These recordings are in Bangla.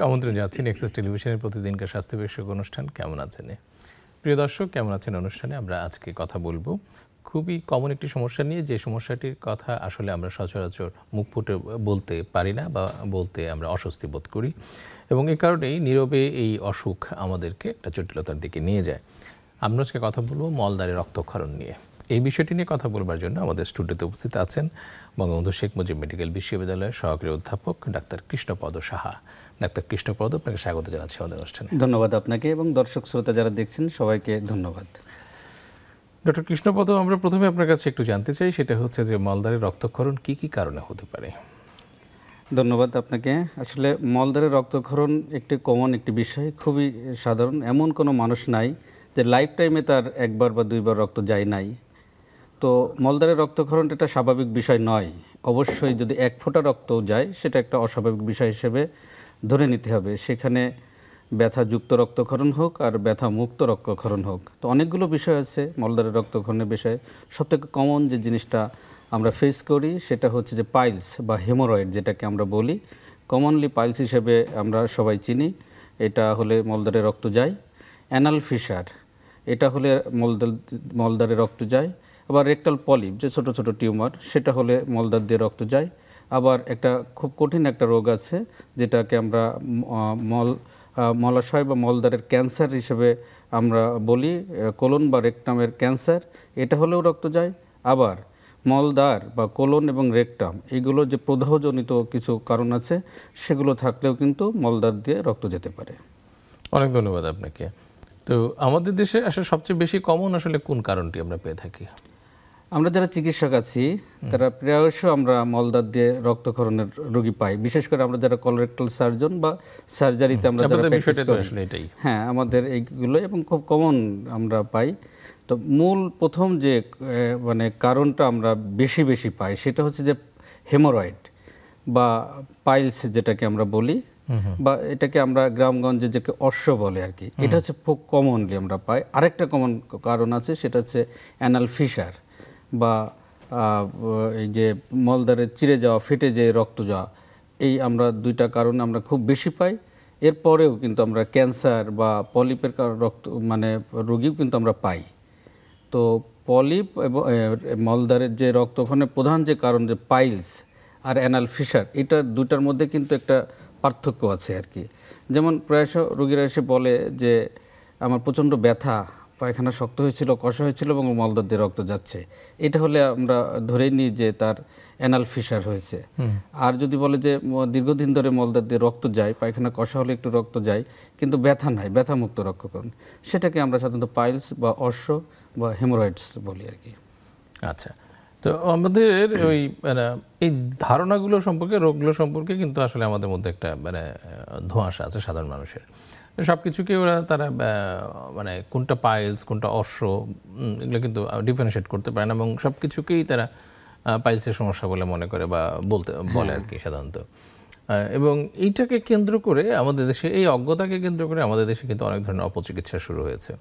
আমন্ত্রণ জানাচ্ছি নেক্সাস টেলিভিশনের প্রতিদিনকার স্বাস্থ্য বিষয়ক অনুষ্ঠান কেমন আছেন। প্রিয় দর্শক, কেমন আছেন অনুষ্ঠানে আমরা আজকে কথা বলবো খুবই কমন একটি সমস্যা নিয়ে, যে সমস্যাটির কথা আসলে আমরা সচরাচর মুখ ফুটে বলতে পারি না বা বলতে আমরা অস্বস্তি বোধ করি, এবং এই কারণেই নীরবে এই অসুখ আমাদেরকে একটা জটিলতার দিকে নিয়ে যায়। আমরা আজকে কথা বলবো মলদ্বারে রক্তক্ষরণ নিয়ে। এই বিষয়টি নিয়ে কথা বলবার জন্য আমাদের স্টুডিওতে উপস্থিত আছেন বঙ্গবন্ধু শেখ মুজিব মেডিকেল বিশ্ববিদ্যালয়ের সহকারী অধ্যাপক ডাক্তার কৃষ্ণপদ সাহা। ডাক্তার কৃষ্ণপদ, আপনাকে স্বাগত জানাচ্ছি আমাদের অনুষ্ঠানে। ধন্যবাদ আপনাকে এবং দর্শক শ্রোতা যারা দেখছেন সবাইকে ধন্যবাদ। ডক্টর কৃষ্ণপদ, আমরা প্রথমে আপনার কাছে একটু জানতে চাই, সেটা হচ্ছে যে মলদ্বারে রক্তক্ষরণ কি কি কারণে হতে পারে? ধন্যবাদ আপনাকে। আসলে মলদ্বারে রক্তক্ষরণ একটি কমন একটি বিষয়, খুবই সাধারণ। এমন কোনো মানুষ নাই যে লাইফ টাইমে তার একবার বা দুইবার রক্ত যায় নাই। তো মলদ্বারে রক্তক্ষরণটা একটা স্বাভাবিক বিষয় নয়। অবশ্যই যদি এক ফোঁটা রক্ত যায় সেটা একটা অস্বাভাবিক বিষয় হিসেবে ধরে নিতে হবে। সেখানে ব্যথাযুক্ত রক্তক্ষরণ হোক আর ব্যথা মুক্ত রক্তক্ষরণ হোক, তো অনেকগুলো বিষয় আছে মলদ্বারে রক্তক্ষরণের বিষয়ে। সবথেকে কমন যে জিনিসটা আমরা ফেস করি সেটা হচ্ছে যে পাইলস বা হেমোরয়েড, যেটাকে আমরা বলি কমনলি পাইলস হিসেবে আমরা সবাই চিনি। এটা হলে মলদ্বারে রক্ত যায়। অ্যানাল ফিসার, এটা হলে মলদ্বারে রক্ত যায়। আবার রেকটাল পলিপ, যে ছোট ছোট টিউমার, সেটা হলে মলদ্বার দিয়ে রক্ত যায়। আবার একটা খুব কঠিন একটা রোগ আছে যেটাকে আমরা মলাশয় বা মলদ্বারের ক্যান্সার হিসেবে আমরা বলি, কোলন বা রেকটামের ক্যান্সার, এটা হলেও রক্ত যায়। আবার মলদ্বার বা কোলন এবং রেকটাম, এইগুলো যে প্রদাহজনিত কিছু কারণ আছে সেগুলো থাকলেও কিন্তু মলদ্বার দিয়ে রক্ত যেতে পারে। অনেক ধন্যবাদ আপনাকে। তো আমাদের দেশে আসলে সবচেয়ে বেশি কমন আসলে কোন কারণটি আমরা পেয়ে থাকি? আমরা যারা চিকিৎসক আছি তারা প্রায়শ আমরা মলদ্বার দিয়ে রক্তক্ষরণের রোগী পাই, বিশেষ করে আমরা যারা কলোরেক্টাল সার্জন বা সার্জারিতে আমরা যারা প্র্যাকটিস করি। হ্যাঁ, আমাদের এইগুলো এবং খুব কমন আমরা পাই। তো মূল প্রথম যে মানে কারণটা আমরা বেশি পাই সেটা হচ্ছে যে হেমোরয়েড বা পাইলস, যেটাকে আমরা বলি, বা এটাকে আমরা গ্রামগঞ্জে যে অশ্ব বলে আর কি। এটা হচ্ছে খুব কমনলি আমরা পাই। আরেকটা কমন কারণ আছে, সেটা হচ্ছে অ্যানাল ফিসার বা এই যে মলদ্বারে চিরে যাওয়া, ফেটে যে রক্ত যাওয়া। এই আমরা দুইটা কারণ আমরা খুব বেশি পাই। এরপরেও কিন্তু আমরা ক্যান্সার বা পলিপের রক্ত মানে রোগীও কিন্তু আমরা পাই। তো পলিপ এবং মলদ্বারের যে রক্তক্ষরণের প্রধান যে কারণ যে পাইলস আর অ্যানাল ফিসার, এটা দুটার মধ্যে কিন্তু একটা পার্থক্য আছে আর কি। যেমন প্রায়শ রোগীরা এসে বলে যে আমার প্রচণ্ড ব্যথা, পায়খানা শক্ত হয়েছিল, কষা হয়েছিল এবং মলদ্বার দিয়ে রক্ত যাচ্ছে। এটা হলে আমরা ধরেই নিই যে তার অ্যানাল ফিসার হয়েছে। আর যদি বলে যে দীর্ঘদিন ধরে মলদ্বার দিয়ে রক্ত যায়, পায়খানা কষা হলে একটু রক্ত যায় কিন্তু ব্যথা নাই, ব্যথামুক্ত রক্তক্ষরণ, সেটাকে আমরা সাধারণত পাইলস বা অশ্ব বা হেমোরয়েডস বলি আর কি। আচ্ছা, তো আমাদের ওই এই ধারণাগুলো সম্পর্কে, রোগগুলো সম্পর্কে কিন্তু আসলে আমাদের মধ্যে একটা ধোঁয়াশা আছে সাধারণ মানুষের। সব কিছুকে তারা কোনটা পাইলস কোনটা অশ্ব এগুলো কিন্তু ডিফারেন্সিয়েট করতে পারে না, এবং সব কিছুকেই তারা পাইলসের সমস্যা বলে মনে করে বা বলে আর কি সাধারণত। এবং এইটাকে কেন্দ্র করে আমাদের দেশে, এই অজ্ঞতাকে কেন্দ্র করে আমাদের দেশে কিন্তু অনেক ধরনের অপচিকিৎসা শুরু হয়েছে,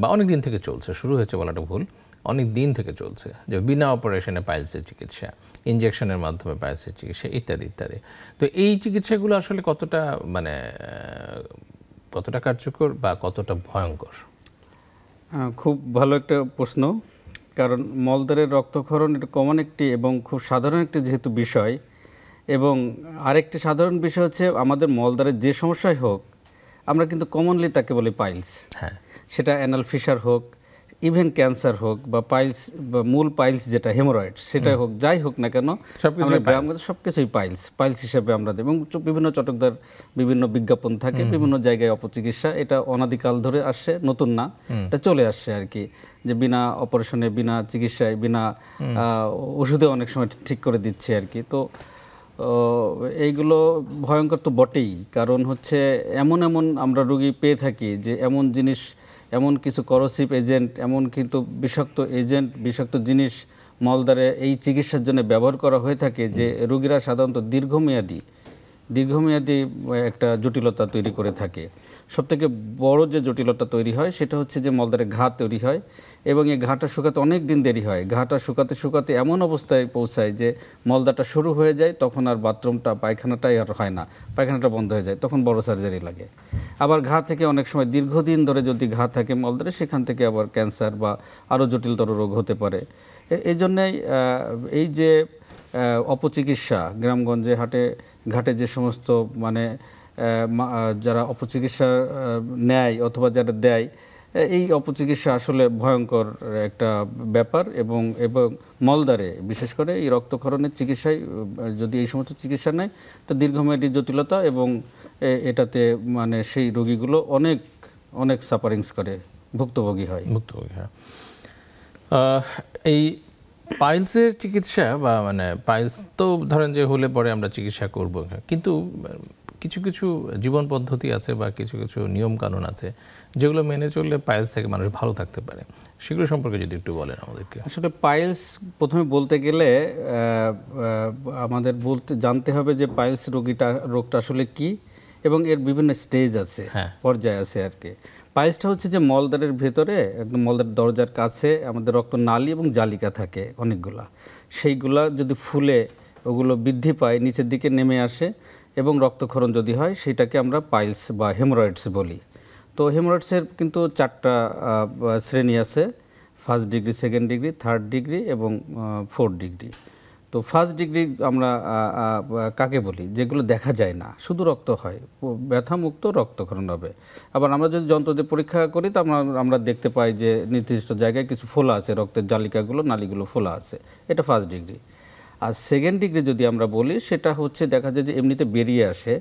বা অনেক দিন থেকে চলছে। শুরু হয়েছে বলাটা ভুল, অনেক দিন থেকে চলছে, যে বিনা অপারেশনে পাইলসের চিকিৎসা, ইনজেকশনের মাধ্যমে পাইলসের চিকিৎসা ইত্যাদি ইত্যাদি। তো এই চিকিৎসাগুলো আসলে কতটা কার্যকর বা কতটা ভয়ঙ্কর? খুব ভালো একটা প্রশ্ন, কারণ মলদ্বারের রক্তক্ষরণ এটা কমন একটি এবং খুব সাধারণ একটি যেহেতু বিষয়, এবং আরেকটি সাধারণ বিষয় হচ্ছে আমাদের মলদ্বারের যে সমস্যাই হোক আমরা কিন্তু কমনলি তাকে বলি পাইলস। হ্যাঁ, সেটা অ্যানাল ফিসার হোক, ইভেন ক্যান্সার হোক, বা পাইলস বা মূল পাইলস যেটা হেমোরয়েডস সেটা হোক, যাই হোক না কেন সব কিছুই পাইলস হিসেবে আমরা দিই। এবং বিভিন্ন চটকদার বিভিন্ন বিজ্ঞাপন থাকে, বিভিন্ন জায়গায় অপচিকিৎসা, এটা অনাদিকাল ধরে আসছে, নতুন না, এটা চলে আসছে আর কি, যে বিনা অপারেশনে, বিনা চিকিৎসায়, বিনা ওষুধে অনেক সময় ঠিক করে দিচ্ছে আর কি। তো এইগুলো ভয়ঙ্কর তো বটেই, কারণ হচ্ছে এমন আমরা রোগী পেয়ে থাকি যে এমন জিনিস, এমন কিছু করোসিভ এজেন্ট, এমন কিন্তু বিষাক্ত জিনিস মলদ্বারে এই চিকিৎসার জন্য ব্যবহার করা হয়ে থাকে যে রোগীরা সাধারণত দীর্ঘমেয়াদী একটা জটিলতা তৈরি করে থাকে। সবথেকে বড় যে জটিলতা তৈরি হয় সেটা হচ্ছে যে মলদ্বারে ঘা তৈরি হয় এবং এই ঘাটা শুকাতে অনেক দিন দেরি হয়। ঘাটা শুকাতে শুকাতে এমন অবস্থায় পৌঁছায় যে মলদাটা শুরু হয়ে যায়, তখন আর বাথরুমটা পায়খানাটাই আর হয় না, পায়খানাটা বন্ধ হয়ে যায়, তখন বড় সার্জারি লাগে। আবার ঘা থেকে অনেক সময় দীর্ঘদিন ধরে যদি ঘা থাকে মলদ্বারে, সেখান থেকে আবার ক্যান্সার বা আরও জটিলতর রোগ হতে পারে। এই জন্যেই এই যে অপচিকিৎসা, গ্রামগঞ্জে ঘাটে যে সমস্ত মানে যারা অপচিকিৎসা নেয় অথবা যারা দেয়, এই অপচিকিৎসা আসলে ভয়ঙ্কর একটা ব্যাপার। এবং মলদ্বারে বিশেষ করে এই রক্তক্ষরণের চিকিৎসায় যদি এই সমস্ত চিকিৎসা নেয় তো দীর্ঘমেয়াদী জটিলতা এবং এটাতে মানে সেই রোগীগুলো অনেক অনেক সাফারিংস করে, ভুক্তভোগী হয়। এই পাইলসের চিকিৎসা বা মানে পাইলস তো ধরেন যে হলে পরে আমরা চিকিৎসা করব, কিন্তু কিছু কিছু জীবন পদ্ধতি আছে বা কিছু কিছু নিয়ম কানুন আছে যেগুলো মেনে চললে পাইলস থেকে মানুষ ভালো থাকতে পারে, সেগুলো সম্পর্কে যদি একটু বলেন আমাদেরকে। আসলে পাইলস প্রথমে বলতে গেলে আমাদের জানতে হবে যে পাইলস রোগটা আসলে কি এবং এর বিভিন্ন স্টেজ আছে, পর্যায় আছে আর কি। পাইলসটা হচ্ছে যে মলদ্বারের ভেতরে একদম মলদ্বারের দরজার কাছে আমাদের রক্তনালী এবং জালিকা থাকে অনেকগুলা, সেইগুলা যদি ফুলে ওগুলো বৃদ্ধি পায়, নিচের দিকে নেমে আসে এবং রক্তক্ষরণ যদি হয়, সেটাকে আমরা পাইলস বা হেমোরয়েডস বলি। তো হেমোরয়েডসের কিন্তু 4টা শ্রেণী আছে, 1st degree, 2nd degree, 3rd degree এবং 4th ডিগ্রি। তো 1st ডিগ্রি আমরা কাকে বলি? যেগুলো দেখা যায় না, শুধু রক্ত হয়, ব্যথামুক্ত রক্তক্ষরণ হবে। আবার আমরা যদি যন্ত্র দিয়ে পরীক্ষা করি তো আমরা দেখতে পাই যে নির্দিষ্ট জায়গায় কিছু ফোলা আছে, রক্তের জালিকাগুলো, নালীগুলো ফোলা আছে, এটা 1st ডিগ্রি। আর 2nd ডিগ্রি যদি আমরা বলি, সেটা হচ্ছে দেখা যায় যে এমনিতে বেরিয়ে আসে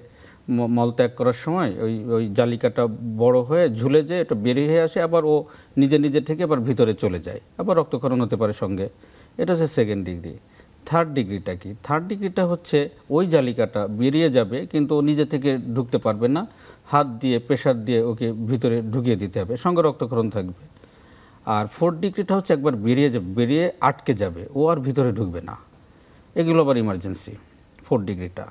মলত্যাগ করার সময়, ওই জালিকাটা বড় হয়ে ঝুলে যায়, এটা বেরিয়ে আসে, আবার ও নিজে থেকে আবার ভিতরে চলে যায়, আবার রক্তক্ষরণ হতে পারে সঙ্গে। এটা হচ্ছে 2nd ডিগ্রি। 3rd ডিগ্রিটা কি? 3rd ডিগ্রিটা হচ্ছে ওই জালিকাটা বেরিয়ে যাবে কিন্তু ও নিজে থেকে ঢুকতে পারবে না, হাত দিয়ে প্রেশার দিয়ে ওকে ভিতরে ঢুকিয়ে দিতে হবে, সঙ্গে রক্তক্ষরণ থাকবে। আর 4th ডিগ্রিটা হচ্ছে একবার বেরিয়ে আটকে যাবে, ও আর ভিতরে ঢুকবে না। এগুলো আবার ইমার্জেন্সি 4th ডিগ্রিটা।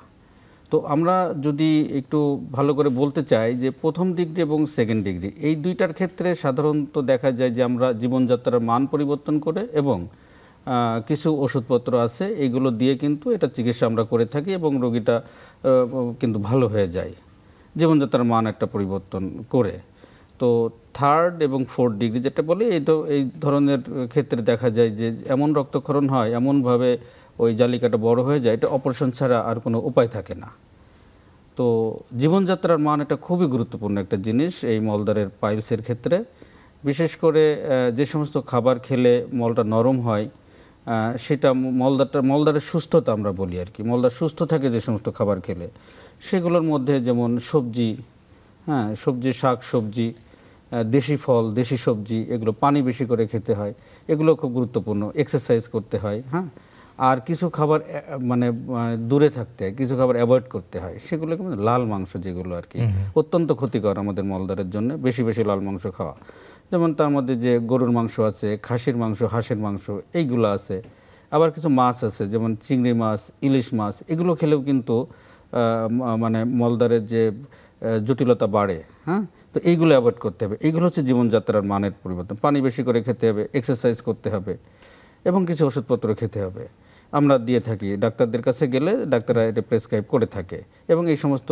তো আমরা যদি একটু ভালো করে বলতে চাই যে 1ম ডিগ্রি এবং 2nd ডিগ্রি, এই দুইটার ক্ষেত্রে সাধারণত দেখা যায় যে আমরা জীবনযাত্রার মান পরিবর্তন করে এবং কিছু ওষুধপত্র আছে, এইগুলো দিয়ে কিন্তু এটা চিকিৎসা আমরা করে থাকি এবং রোগীটা কিন্তু ভালো হয়ে যায় জীবনযাত্রার মান একটা পরিবর্তন করে। তো 3rd এবং 4th ডিগ্রি যেটা বলে, এই ধরনের ক্ষেত্রে দেখা যায় যে এমন রক্তক্ষরণ হয়, এমনভাবে ওই জালিকাটা বড় হয়ে যায়, এটা অপারেশন ছাড়া আর কোনো উপায় থাকে না। তো জীবনযাত্রার মান এটা খুবই গুরুত্বপূর্ণ একটা জিনিস এই মলদ্বারের পাইলসের ক্ষেত্রে। বিশেষ করে যে সমস্ত খাবার খেলে মলটা নরম হয়, সেটা মলদ্বারের সুস্থতা আমরা বলি আর কি। মলদ্বার সুস্থ থাকে যে সমস্ত খাবার খেলে, সেগুলোর মধ্যে যেমন সবজি, শাক সবজি, দেশি ফল, দেশি সবজি, এগুলো পানি বেশি করে খেতে হয়, এগুলো খুব গুরুত্বপূর্ণ। এক্সারসাইজ করতে হয়, আর কিছু খাবার মানে দূরে থাকতে হয়, কিছু খাবার অ্যাভয়েড করতে হয়, সেগুলো লাল মাংস যেগুলো আর কি অত্যন্ত ক্ষতিকর আমাদের মলদ্বারের জন্য, বেশি লাল মাংস খাওয়া। যেমন তার মধ্যে যে গরুর মাংস আছে, খাসির মাংস, হাঁসের মাংস, এইগুলো আছে। আবার কিছু মাছ আছে যেমন চিংড়ি মাছ, ইলিশ মাছ, এগুলো খেলেও কিন্তু মানে মলদ্বারের যে জটিলতা বাড়ে। তো এইগুলো অ্যাভয়েড করতে হবে। এইগুলো হচ্ছে জীবনযাত্রার মানের পরিবর্তন। পানি বেশি করে খেতে হবে, এক্সারসাইজ করতে হবে এবং কিছু ওষুধপত্র খেতে হবে। আমরা দিয়ে থাকি, ডাক্তারদের কাছে গেলে ডাক্তাররা এটা প্রেসক্রাইব করে থাকে এবং এই সমস্ত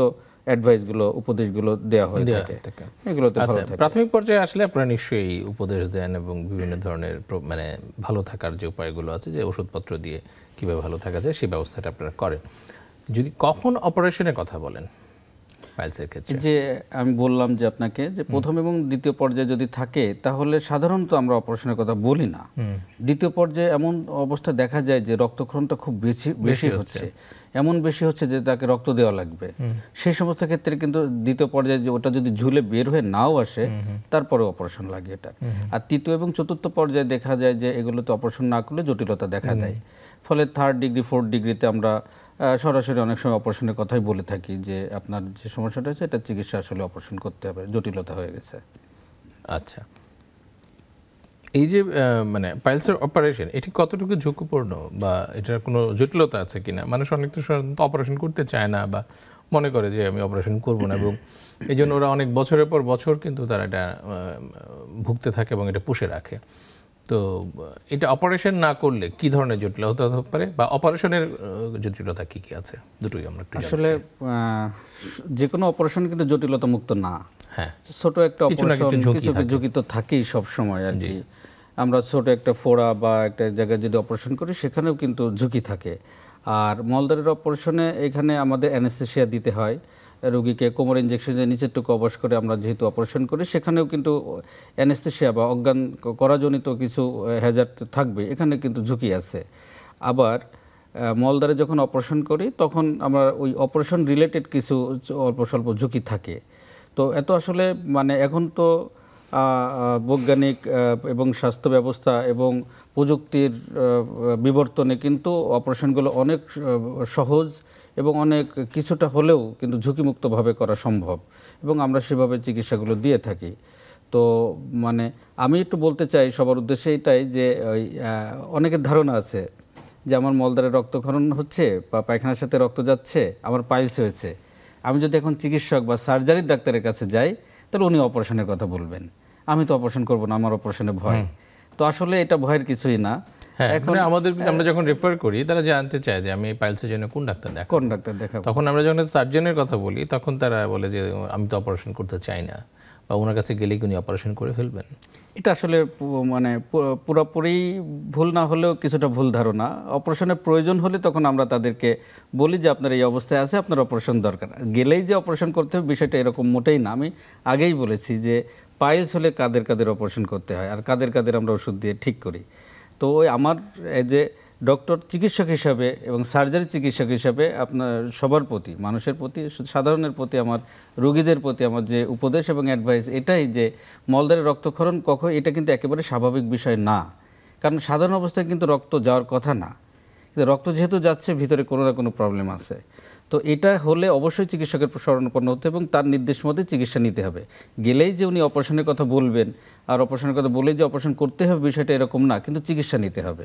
অ্যাডভাইসগুলো, উপদেশগুলো দেওয়া হয়ে থাকে। এগুলোতে ভালো থাকে। প্রাথমিক পর্যায়ে আসলে আপনারা নিশ্চয়ই উপদেশ দেন এবং বিভিন্ন ধরনের মানে ভালো থাকার যে উপায়গুলো আছে, যে ওষুধপত্র দিয়ে কীভাবে ভালো থাকা যায় সেই ব্যবস্থাটা আপনারা করেন। যদি কখন অপারেশনের কথা বলেন পাইলসের ক্ষেত্রে, যে আমি বললাম যে আপনাকে যে 1ম এবং 2য় পর্যায়ে যদি থাকে তাহলে সাধারণত আমরা অপারেশনের কথা বলি না। 2য় পর্যায়ে এমন অবস্থা দেখা যায় যে রক্তক্ষরণটা খুব বেশি হচ্ছে, এমন বেশি হচ্ছে যে তাকে রক্ত দেওয়া লাগবে। সেই সমস্ত ক্ষেত্রে কিন্তু 2য় পর্যায়ে যে ওটা যদি ঝুলে বের হয়ে নাও আসে, তারপরে অপারেশন লাগে এটা। আর 3য় এবং 4র্থ পর্যায়ে দেখা যায় যে এগুলোতে অপারেশন না করলে জটিলতা দেখা দেয়। ফলে 3rd ডিগ্রি, 4th ডিগ্রিতে আমরা সরাসরি অনেক সময় অপারেশনের কথাই বলে থাকি যে আপনার যে সমস্যাটা হচ্ছে এটা চিকিৎসা আসলে অপারেশন করতে হবে, জটিলতা হয়ে গেছে। আচ্ছা, এই যে মানে পাইলসের অপারেশন, এটি কতটুকু ঝুঁকিপূর্ণ বা এটার কোনো জটিলতা আছে কিনা? মানুষ অনেক তো অপারেশন করতে চায় না বা মনে করে যে আমি অপারেশন করব না, এবং এই জন্য ওরা অনেক বছরের পর বছর কিন্তু তারা এটা ভুগতে থাকে এবং এটা পুষে রাখে। তো এটা অপারেশন না করলে কি ধরনের জটিলতা হতে পারে, বা অপারেশনের জটিলতা কি কি আছে, দুটোই আমরা একটু আসলে যে কোনো অপারেশন কিন্তু জটিলতা মুক্ত না। হ্যাঁ, ছোট একটা অপারেশন কিছু ঝুঁকি তো থাকেই সব সময় আর কি। আমরা ছোট একটা ফোড়া বা একটা জায়গায় যদি অপারেশন করি সেখানেও কিন্তু ঝুঁকি থাকে। আর মলদ্বারের অপারেশনে এখানে আমাদের অ্যানেস্থেসিয়া দিতে হয়, রোগীকে কোমর ইঞ্জেকশনের নিচের টুকু অবশ করে আমরা যেহেতু অপারেশন করি, সেখানেও কিন্তু অ্যানেস্থেসিয়া বা অজ্ঞান করাজনিত কিছু হ্যাজার্ড থাকবে, এখানে কিন্তু ঝুঁকি আছে। আবার মলদ্বারে যখন অপারেশন করি তখন আমরা ওই অপারেশন রিলেটেড কিছু অল্প স্বল্প ঝুঁকি থাকে। তো এত আসলে মানে এখন তো বৈজ্ঞানিক এবং স্বাস্থ্য ব্যবস্থা এবং প্রযুক্তির বিবর্তনে কিন্তু অপারেশনগুলো অনেক সহজ এবং অনেক কিছুটা হলেও কিন্তু ঝুঁকিমুক্তভাবে করা সম্ভব, এবং আমরা সেভাবে চিকিৎসাগুলো দিয়ে থাকি। তো মানে আমি একটু বলতে চাই সবার উদ্দেশ্যে এটাই যে ওই অনেকের ধারণা আছে যে আমার মলদ্বারে রক্তক্ষরণ হচ্ছে বা পায়খানার সাথে রক্ত যাচ্ছে, আমার পাইলস হয়েছে, আমি যদি এখন চিকিৎসক বা সার্জারির ডাক্তারের কাছে যাই তাহলে উনি অপারেশনের কথা বলবেন, আমি তো অপারেশন করব না, আমার অপারেশনে ভয়। তো আসলে এটা ভয়ের কিছুই না। এখন আমরা যখন রেফার করি তারা জানতে চায় যে আমি পাইলসের জন্য কোন ডাক্তার দেখাবো। তখন আমরা যখন সার্জনের কথা বলি তখন তারা বলে যে আমি তো অপারেশন করতে চাই না, বা ওনার কাছে গেলে উনি অপারেশন করে ফেলবেন। এটা আসলে মানে পুরোপুরি ভুল না হলেও কিছুটা ভুল ধারণা। অপারেশনের প্রয়োজন হলে তখন আমরা তাদেরকে বলি যে আপনার এই অবস্থায় আছে, আপনার অপারেশন দরকার। গেলেই যে অপারেশন করতে হবে বিষয়টা এরকম মোটেই না। আমি আগেই বলেছি যে পাইলস হলে কাদের কাদের অপারেশন করতে হয় আর কাদের কাদের আমরা ওষুধ দিয়ে ঠিক করি। তো ওই আমার যে ডক্টর চিকিৎসক হিসাবে এবং সার্জারি চিকিৎসক হিসাবে আপনার সবার প্রতি, মানুষের প্রতি, সাধারণের প্রতি, আমার রোগীদের প্রতি আমার যে উপদেশ এবং অ্যাডভাইস এটাই যে মলদ্বারে রক্তক্ষরণ কখন এটা কিন্তু একেবারে স্বাভাবিক বিষয় না। কারণ সাধারণ অবস্থায় কিন্তু রক্ত যাওয়ার কথা না, কিন্তু রক্ত যেহেতু যাচ্ছে ভিতরে কোনো না কোনো প্রবলেম আছে। তো এটা হলে অবশ্যই চিকিৎসকের শরণাপন্ন হতে এবং তার নির্দেশ মতে চিকিৎসা নিতে হবে। গেলেই যে উনি অপারেশনের কথা বলবেন আর অপারেশনের কথা বলেই যে অপারেশন করতে হবে বিষয়টা এরকম না, কিন্তু চিকিৎসা নিতে হবে।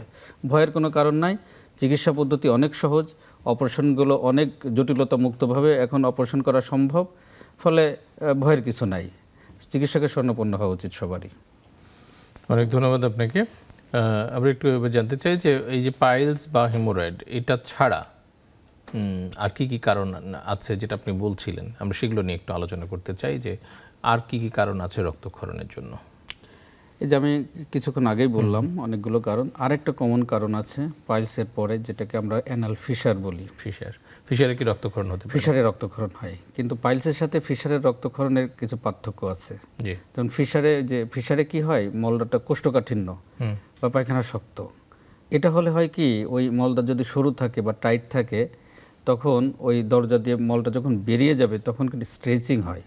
ভয়ের কোনো কারণ নাই, চিকিৎসা পদ্ধতি অনেক সহজ, অপারেশনগুলো অনেক জটিলতা মুক্তভাবে এখন অপারেশন করা সম্ভব, ফলে ভয়ের কিছু নাই। চিকিৎসকের শরণাপন্ন হওয়া উচিত সবারই। অনেক ধন্যবাদ আপনাকে। আমরা একটু জানতে চাই যে এই যে পাইলস বা হেমোরয়েড এটা ছাড়া আর কি কি কারণ আছে যেটা আপনি বলছিলেন, আমরা সেগুলো নিয়ে একটু আলোচনা করতে চাই যে আর কি কি কারণ আছে রক্তক্ষরণের জন্য। এই যে আমি কিছুক্ষণ আগেই বললাম অনেকগুলো কারণ। আরেকটা কমন কারণ আছে পাইলসের পরে, যেটাকে আমরা অ্যানাল ফিশার বলি। ফিশারে কি রক্তক্ষরণ হতে পারে? ফিশারে রক্তক্ষরণ হয়, কিন্তু পাইলসের সাথে ফিশারের রক্তক্ষরণের কিছু পার্থক্য আছে। যেমন ফিশারে কি হয়, মলদ্বারটা কোষ্ঠকাঠিন্য বা পায়খানা শক্ত। এটা হলে হয় কি, ওই মলদ্বার যদি সরু থাকে বা টাইট থাকে তখন ওই দরজা দিয়ে মলটা যখন বেরিয়ে যাবে তখন কিন্তু স্ট্রেচিং হয়,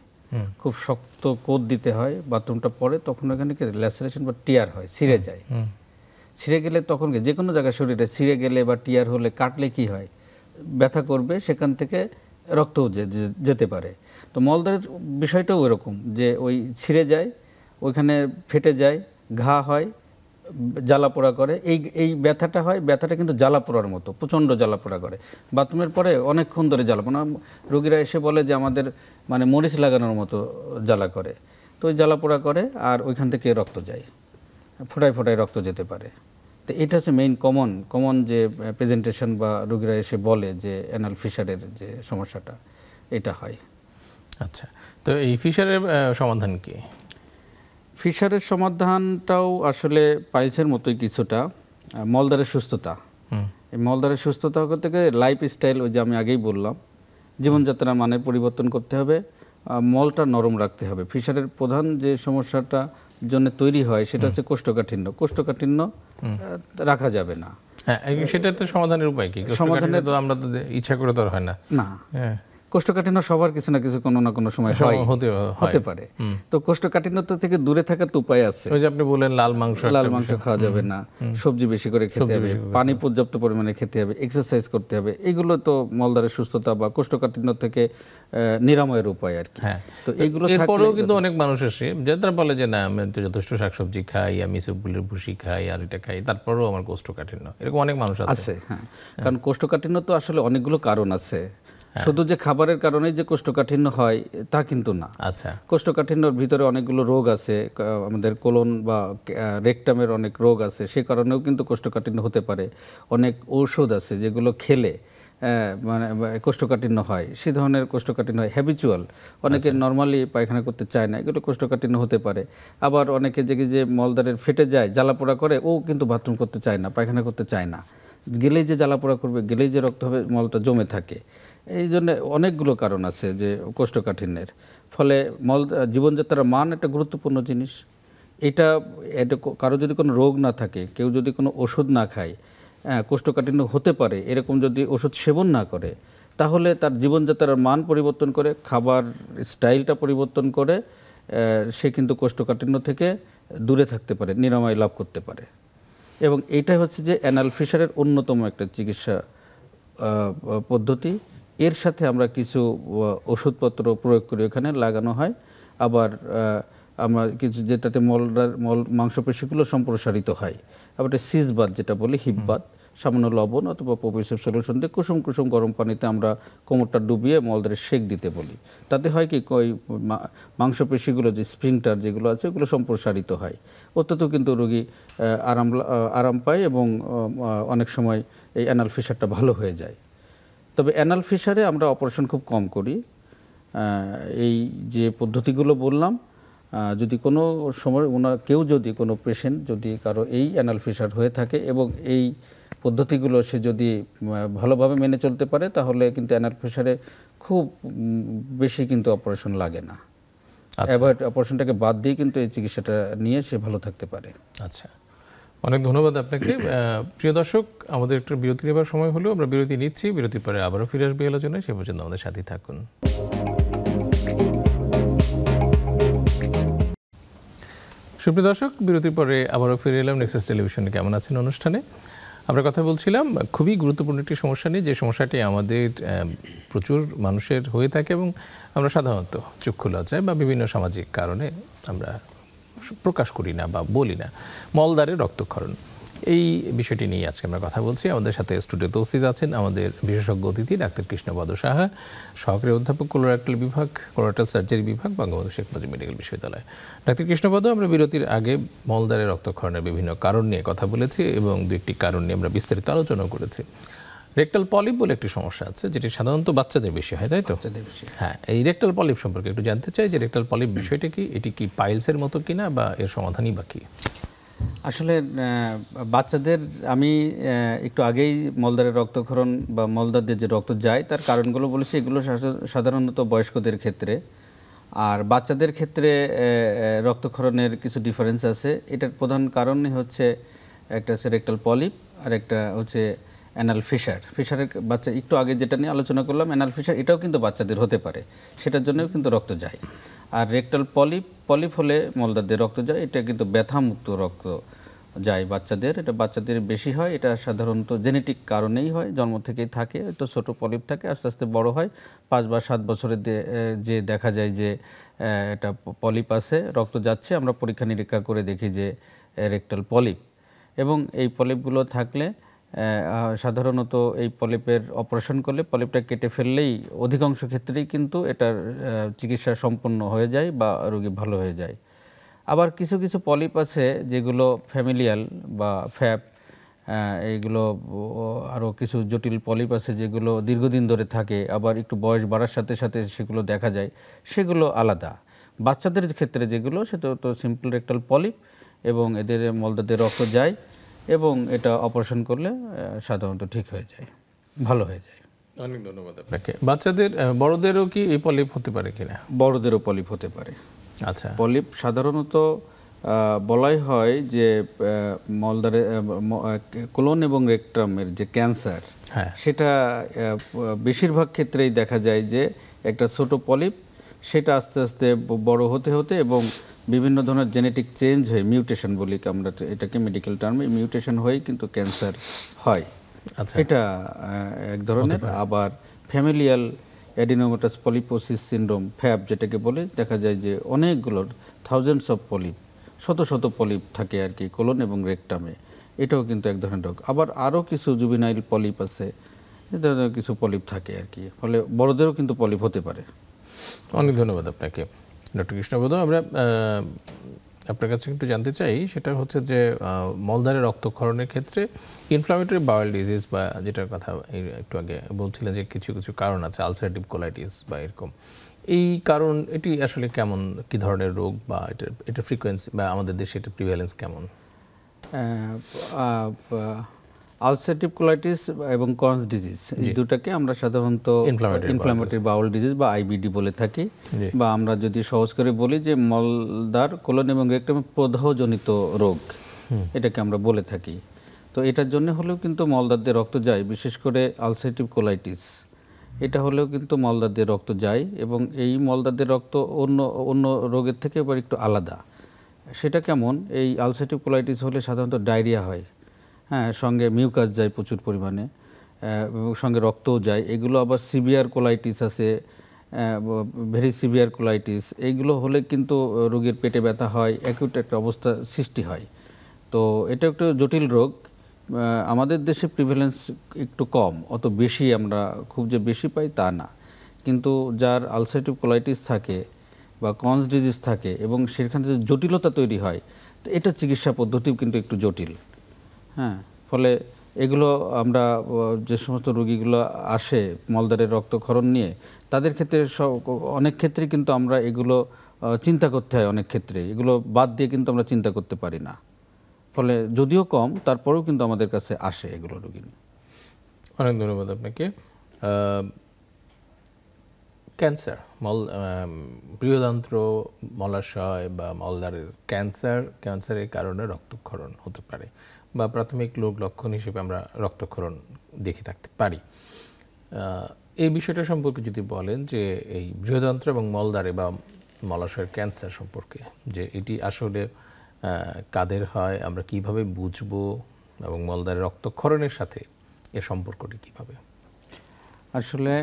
খুব শক্ত কোদ দিতে হয় বাথরুমটা পরে, তখন ওখানে কি ল্যাসারেশন বা টিয়ার হয়, ছিঁড়ে যায়। ছিঁড়ে গেলে তখন যে কোনো জায়গায় শরীরে ছিঁড়ে গেলে বা টিয়ার হলে কাটলে কি হয়, ব্যথা করবে, সেখান থেকে রক্তও যেতে পারে। তো মলদ্বারের বিষয়টাও এরকম যে ওই ছিঁড়ে যায়, ওইখানে ফেটে যায়, ঘা হয়, জ্বালা পোড়া করে। এই ব্যথাটা হয়, ব্যথাটা কিন্তু জ্বালা পোড়ার মতো, প্রচণ্ড জ্বালা পোড়া করে। বাথরুমের পরে অনেকক্ষণ ধরে জ্বালা পোড়া, রোগীরা এসে বলে যে আমাদের মানে মরিচ লাগানোর মতো জ্বালা করে। তো ওই জ্বালা পোড়া করে আর ওইখান থেকে রক্ত যায়, ফোটায় ফোটায় রক্ত যেতে পারে। তো এটা হচ্ছে মেইন কমন যে প্রেজেন্টেশন বা রোগীরা এসে বলে যে অ্যানাল ফিশারের যে সমস্যাটা এটা হয়। আচ্ছা, তো এই ফিশারের সমাধান কি? ফিশারের সমাধানটাও আসলে পাইলসের মতোই কিছুটা, মলদ্বারের সুস্থতা। এই মলদ্বারের সুস্থতা করতে গেলে লাইফ স্টাইল, ওই যে আমি আগেই বললাম, জীবনযাত্রার মানের পরিবর্তন করতে হবে, মলটা নরম রাখতে হবে। ফিশারের প্রধান যে সমস্যাটা জন্য তৈরি হয় সেটা হচ্ছে কোষ্ঠকাঠিন্য রাখা যাবে না। হ্যাঁ, সেটা তো সমাধানের উপায় কি? সমাধানের তো আমরা তো ইচ্ছা করে তো হয় না। কোষ্ঠকাঠিন্য সবার কিছু না কিছু কোনো না কোনো সময় হতে পারে। তো কোষ্ঠকাঠিন্য থেকে দূরে থাকার তো উপায় আছে। ওই যে আপনি বললেন লাল মাংস খাওয়া যাবে না, সবজি বেশি করে খেতে হবে, পানি পর্যাপ্ত পরিমাণে খেতে হবে, এক্সারসাইজ করতে হবে। এগুলো তো মলদ্বারের সুস্থতা বা কোষ্ঠকাঠিন্য থেকে নিরাময়ের উপায় আর কি। তো এইগুলো এরপরেও কিন্তু অনেক মানুষ আসে যারা বলে যে না আমি তো যথেষ্ট শাকসবজি খাই, আমি ইসবগুলের ভুসি খাই আর এটা খাই, তারপরেও আমার কোষ্ঠকাঠিন্য, এরকম অনেক মানুষ আছে। হ্যাঁ, কারণ কোষ্ঠকাঠিন্য তো আসলে অনেকগুলো কারণ আছে। শুধু যে খাবারের কারণে যে কোষ্ঠকাঠিন্য হয় তা কিন্তু না। আচ্ছা, কোষ্ঠকাঠিন্যর ভিতরে অনেকগুলো রোগ আছে, আমাদের কোলন বা রেকটামের অনেক রোগ আছে, সে কারণেও কিন্তু কোষ্ঠকাঠিন্য হতে পারে। অনেক ঔষধ আছে যেগুলো খেলে মানে কোষ্ঠকাঠিন্য হয়, সে ধরনের কোষ্ঠকাঠিন্য হয়। হ্যাবিচুয়াল, অনেকে নর্মালি পায়খানা করতে চায় না, এগুলো কোষ্ঠকাঠিন্য হতে পারে। আবার অনেকে যে মলদ্বারের ফেটে যায়, জ্বালাপোড়া করে, ও কিন্তু বাথরুম করতে চায় না, পায়খানা করতে চায় না, গেলেই যে জ্বালাপোড়া করবে, গেলেই যে রক্ত হবে, মলটা জমে থাকে। এই জন্য অনেকগুলো কারণ আছে যে কোষ্ঠকাঠিন্যের। ফলে জীবনযাত্রার মান একটা গুরুত্বপূর্ণ জিনিস। এটা কারো যদি কোনো রোগ না থাকে, কেউ যদি কোনো ওষুধ না খায়, কোষ্ঠকাঠিন্য হতে পারে এরকম যদি ওষুধ সেবন না করে, তাহলে তার জীবনযাত্রার মান পরিবর্তন করে, খাবার স্টাইলটা পরিবর্তন করে সে কিন্তু কোষ্ঠকাঠিন্য থেকে দূরে থাকতে পারে, নিরাময় লাভ করতে পারে। এবং এইটাই হচ্ছে যে অ্যানাল ফিশারের অন্যতম একটা চিকিৎসা পদ্ধতি। এর সাথে আমরা কিছু ওষুধপত্র প্রয়োগ করি, ওখানে লাগানো হয়। আবার আমরা কিছু যেটাতে মাংসপেশিগুলো সম্প্রসারিত হয়। আবার এটা সিজবাত যেটা বলি, হিপবাত, সামান্য লবণ অথবা পপিসেপ সলিউশন দিয়ে কুসুম কুসুম গরম পানিতে আমরা কোমরটা ডুবিয়ে মলদ্বারে সেক দিতে বলি। তাতে হয় কি, ওই মাংসপেশিগুলো যে স্প্রিংটার যেগুলো আছে ওগুলো সম্প্রসারিত হয়। অত্যন্ত কিন্তু রোগী আরাম পায় এবং অনেক সময় এই অ্যানাল ফিশারটা ভালো হয়ে যায়। তবে অ্যানাল ফিশারে আমরা অপারেশন খুব কম করি। এই যে পদ্ধতিগুলো বললাম, যদি কোনো সময় কেউ যদি কোনো পেশেন্ট যদি কারো এই অ্যানাল ফিশার হয়ে থাকে এবং এই পদ্ধতিগুলো সে যদি ভালোভাবে মেনে চলতে পারে, তাহলে কিন্তু অ্যানাল ফিশারে খুব বেশি কিন্তু অপারেশন লাগে না। অ্যাভয়েড অপারেশনটাকে বাদ দিয়ে কিন্তু এই চিকিৎসাটা নিয়ে সে ভালো থাকতে পারে। আচ্ছা, অনেক ধন্যবাদ আপনাকে। প্রিয় দর্শক, আমাদের একটু বিরতি নেবার সময় হলো, আমরা বিরতি নিচ্ছি। বিরতির পরে আবারও ফিরে আসবে আলোচনায়, সে পর্যন্ত আমাদের সাথেই থাকুন। সুপ্রিয় দর্শক, বিরতির পরে আবারও ফিরে এলাম নেক্সাস টেলিভিশনে কেমন আছেন অনুষ্ঠানে। আমরা কথা বলছিলাম খুবই গুরুত্বপূর্ণ একটি সমস্যা নিয়ে, যে সমস্যাটি আমাদের প্রচুর মানুষের হয়ে থাকে এবং আমরা সাধারণত চক্ষু লজ্জায় বা বিভিন্ন সামাজিক কারণে আমরা প্রকাশ করি না বা বলি না, মলদ্বারের রক্তক্ষরণ। এই বিষয়টি নিয়ে আজকে আমরা কথা বলছি। আমাদের সাথে স্টুডিওতে উপস্থিত আছেন আমাদের বিশেষজ্ঞ অতিথি ডাক্তার কৃষ্ণপদ সাহা, সহকারী অধ্যাপক, কোলোরেক্টাল বিভাগ, কোলোরেক্টাল সার্জারি বিভাগ, বঙ্গবন্ধু শেখ মুজিব মেডিকেল বিশ্ববিদ্যালয়। ডাক্তার কৃষ্ণপদ, আমরা বিরতির আগে মলদ্বারের রক্তক্ষরণের বিভিন্ন কারণ নিয়ে কথা বলেছি এবং দু একটি কারণ নিয়ে আমরা বিস্তারিত আলোচনা করেছি। রেকটাল পলিপ বলে একটি সমস্যা আছে, যেটি সাধারণত বাচ্চাদের বেশি হয়, তাই তো? হ্যাঁ, এই রেকটাল পলিপ সম্পর্কে একটু জানতে চাই যে রেকটাল পলিপ বিষয়টা কি, এটি কি পাইলসের মতো কিনা বা এর সমাধানই বা কি? আসলে বাচ্চাদের আমি একটু আগেই মলদ্বারের রক্তক্ষরণ বা মলদ্বার দিয়ে যে রক্ত যায় তার কারণগুলো বলেছি, এগুলো সাধারণত বয়স্কদের ক্ষেত্রে। আর বাচ্চাদের ক্ষেত্রে রক্তক্ষরণের কিছু ডিফারেন্স আছে। এটার প্রধান কারণই হচ্ছে একটা হচ্ছে রেকটাল পলিপ আর একটা হচ্ছে অ্যানাল ফিশার। ফিশারের বাচ্চা একটু আগে যেটা নিয়ে আলোচনা করলাম, অ্যানাল ফিশার, এটাও কিন্তু বাচ্চাদের হতে পারে, সেটার জন্যও কিন্তু রক্ত যায়। আর রেকটাল পলিপ হলে মলদ্বার দিয়ে রক্ত যায়, এটা কিন্তু ব্যথামুক্ত রক্ত যায় বাচ্চাদের। এটা বাচ্চাদের বেশি হয়, এটা সাধারণত জেনেটিক কারণেই হয়, জন্ম থেকেই থাকে। তো ছোট পলিপ থাকে, আস্তে আস্তে বড় হয়। 5 বা 7 বছরে যে দেখা যায় যে এটা পলিপ আছে, রক্ত যাচ্ছে, আমরা পরীক্ষা নিরীক্ষা করে দেখি যে রেকটাল পলিপ। এবং এই পলিপগুলো থাকলে সাধারণত এই পলিপের অপারেশন করলে, পলিপটা কেটে ফেললেই অধিকাংশ ক্ষেত্রেই কিন্তু এটার চিকিৎসা সম্পন্ন হয়ে যায় বা রোগী ভালো হয়ে যায়। আবার কিছু কিছু পলিপ আছে যেগুলো ফ্যামিলিয়াল বা ফ্যাপ, এইগুলো আরও কিছু জটিল পলিপ আছে যেগুলো দীর্ঘদিন ধরে থাকে, আবার একটু বয়স বাড়ার সাথে সাথে সেগুলো দেখা যায়, সেগুলো আলাদা। বাচ্চাদের ক্ষেত্রে যেগুলো, সেটা তো সিম্পল রেকটাল পলিপ এবং এদের মলদ্বার দিয়ে রক্ত যায় এবং এটা অপারেশন করলে সাধারণত ঠিক হয়ে যায়, ভালো হয়ে যায়। অনেক ধন্যবাদ আপনাকে। বাচ্চাদের, বড়দেরও কি এই পলিপ হতে পারে কিনা? বড়দেরও পলিপ হতে পারে। আচ্ছা, পলিপ সাধারণত বলাই হয় যে মলদ্বারে কোলন এবং রেকটামের যে ক্যান্সার, সেটা বেশিরভাগ ক্ষেত্রেই দেখা যায় যে একটা ছোট পলিপ, সেটা আস্তে আস্তে বড় হতে হতে এবং বিভিন্ন ধরনের জেনেটিক চেঞ্জ হয়ে, মিউটেশন বলি আমরা এটাকে মেডিকেল টার্মে, মিউটেশন হয়েই কিন্তু ক্যান্সার হয়। এটা এক ধরনের। আবার ফ্যামিলিয়াল অ্যাডিনোমাটাস পলিপোসিস সিনড্রোম, ফ্যাপ যেটাকে বলে, দেখা যায় যে অনেকগুলো থাউজেন্ডস অফ পলিপ, শত শত পলিপ থাকে আর কি কোলন এবং রেকটামে, এটাও কিন্তু এক ধরনের রোগ। আবার আরও কিছু জুভিনাইল পলিপ আছে এ ধরনের কিছু পলিপ থাকে আর কি, ফলে বড়দেরও কিন্তু পলিপ হতে পারে। অনেক ধন্যবাদ আপনাকে ডক্টর কৃষ্ণপদ। আমরা আপনার কাছে একটু জানতে চাই, সেটা হচ্ছে যে মলদ্বারে রক্তক্ষরণের ক্ষেত্রে ইনফ্লামেটরি বাউল ডিজিজ বা যেটার কথা একটু আগে বলছিলেন যে কিছু কিছু কারণ আছে, আলসারেটিভ কোলাইটিস বা এরকম, এই কারণ এটি আসলে কেমন, কি ধরনের রোগ বা এটা ফ্রিকোয়েন্সি বা আমাদের দেশে এটা প্রিভ্যালেন্স কেমন? আলসারেটিভ কোলাইটিস এবং ক্রনস ডিজিজ এই দুটাকে আমরা সাধারণত ইনফ্লামেটরি বাউল ডিজিজ বা আইবিডি বলে থাকি, বা আমরা যদি সহজ করে বলি যে মলদ্বার, কোলন এবং রেক্টাম প্রদাহজনিত রোগ, এটাকে আমরা বলে থাকি। তো এটার জন্য হলেও কিন্তু মলদ্বার দিয়ে রক্ত যায়, বিশেষ করে আলসারেটিভ কোলাইটিস এটা হলেও কিন্তু মলদ্বার দিয়ে রক্ত যায়, এবং এই মলদ্বার দিয়ে রক্ত অন্য অন্য রোগের থেকে এবার একটু আলাদা। সেটা কেমন? এই আলসারেটিভ কোলাইটিস হলে সাধারণত ডায়রিয়া হয়, হ্যাঁ, সঙ্গে মিউকাস যায় প্রচুর পরিমাণে, এবং সঙ্গে রক্তও যায়। এগুলো আবার সিভিয়ার কোলাইটিস আছে, ভেরি সিভিয়ার কোলাইটিস, এইগুলো হলে কিন্তু রোগীর পেটে ব্যথা হয়, অ্যাকিউট একটা অবস্থা সৃষ্টি হয়। তো এটা একটু জটিল রোগ। আমাদের দেশে প্রিভ্যালেন্স একটু কম, অত বেশি আমরা খুব যে বেশি পাই তা না, কিন্তু যার আলসারেটিভ কোলাইটিস থাকে বা ক্রনস ডিজিজ থাকে এবং সেখানে যে জটিলতা তৈরি হয়, তো এটা চিকিৎসা পদ্ধতিও কিন্তু একটু জটিল। হ্যাঁ, ফলে এগুলো আমরা যে সমস্ত রোগীগুলো আসে মলদ্বারের রক্তক্ষরণ নিয়ে, তাদের ক্ষেত্রে অনেক ক্ষেত্রে কিন্তু আমরা এগুলো চিন্তা করতে হয়, অনেক ক্ষেত্রে এগুলো বাদ দিয়ে কিন্তু আমরা চিন্তা করতে পারি না, ফলে যদিও কম তারপরেও কিন্তু আমাদের কাছে আসে এগুলো রোগী। অনেক ধন্যবাদ আপনাকে। ক্যান্সার, বৃহদান্ত্র, মলাশয় বা মলদ্বারের ক্যান্সারের কারণে রক্তক্ষরণ হতে পারে, বা প্রাথমিক রোগ লক্ষণ হিসেবে আমরা রক্তক্ষরণ দেখে থাকতে পারি। এই বিষয়টা সম্পর্কে যদি বলেন যে এই বৃহদান্ত্র এবং মলদ্বারে বা মলাশয়ের ক্যান্সার সম্পর্কে, যে এটি আসলে কাদের হয়, আমরা কিভাবে বুঝবো, এবং মলদ্বারের রক্তক্ষরণের সাথে এর সম্পর্কটি কিভাবে? আসলে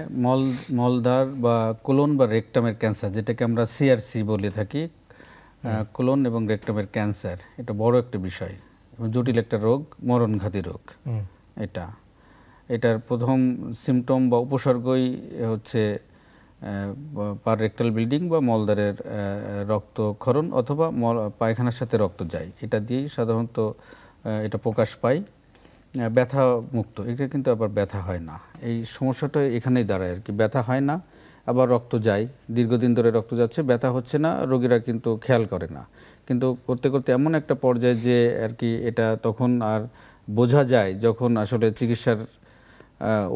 মলদ্বার বা কোলন বা রেকটামের ক্যান্সার, যেটাকে আমরা সিআরসি বলে থাকি, কোলন এবং রেকটামের ক্যান্সার, এটা বড় একটা বিষয়, জটিল একটা রোগ, মরণঘাতী রোগ। এটার প্রথম সিমটম বা উপসর্গই হচ্ছে পার রেক্টাল ব্লিডিং বা মলদ্বারের রক্তক্ষরণ অথবা পায়খানার সাথে রক্ত যায়, এটা দিয়েই সাধারণত এটা প্রকাশ পায়। ব্যথা মুক্ত, এটা কিন্তু আবার ব্যথা হয় না, এই সমস্যাটা এখানেই দাঁড়ায় আর কি। ব্যথা হয় না, আবার রক্ত যায়, দীর্ঘদিন ধরে রক্ত যাচ্ছে, ব্যথা হচ্ছে না, রোগীরা কিন্তু খেয়াল করে না, কিন্তু করতে করতে এমন একটা পর্যায়ে যে আর কি এটা তখন আর বোঝা যায় যখন আসলে চিকিৎসার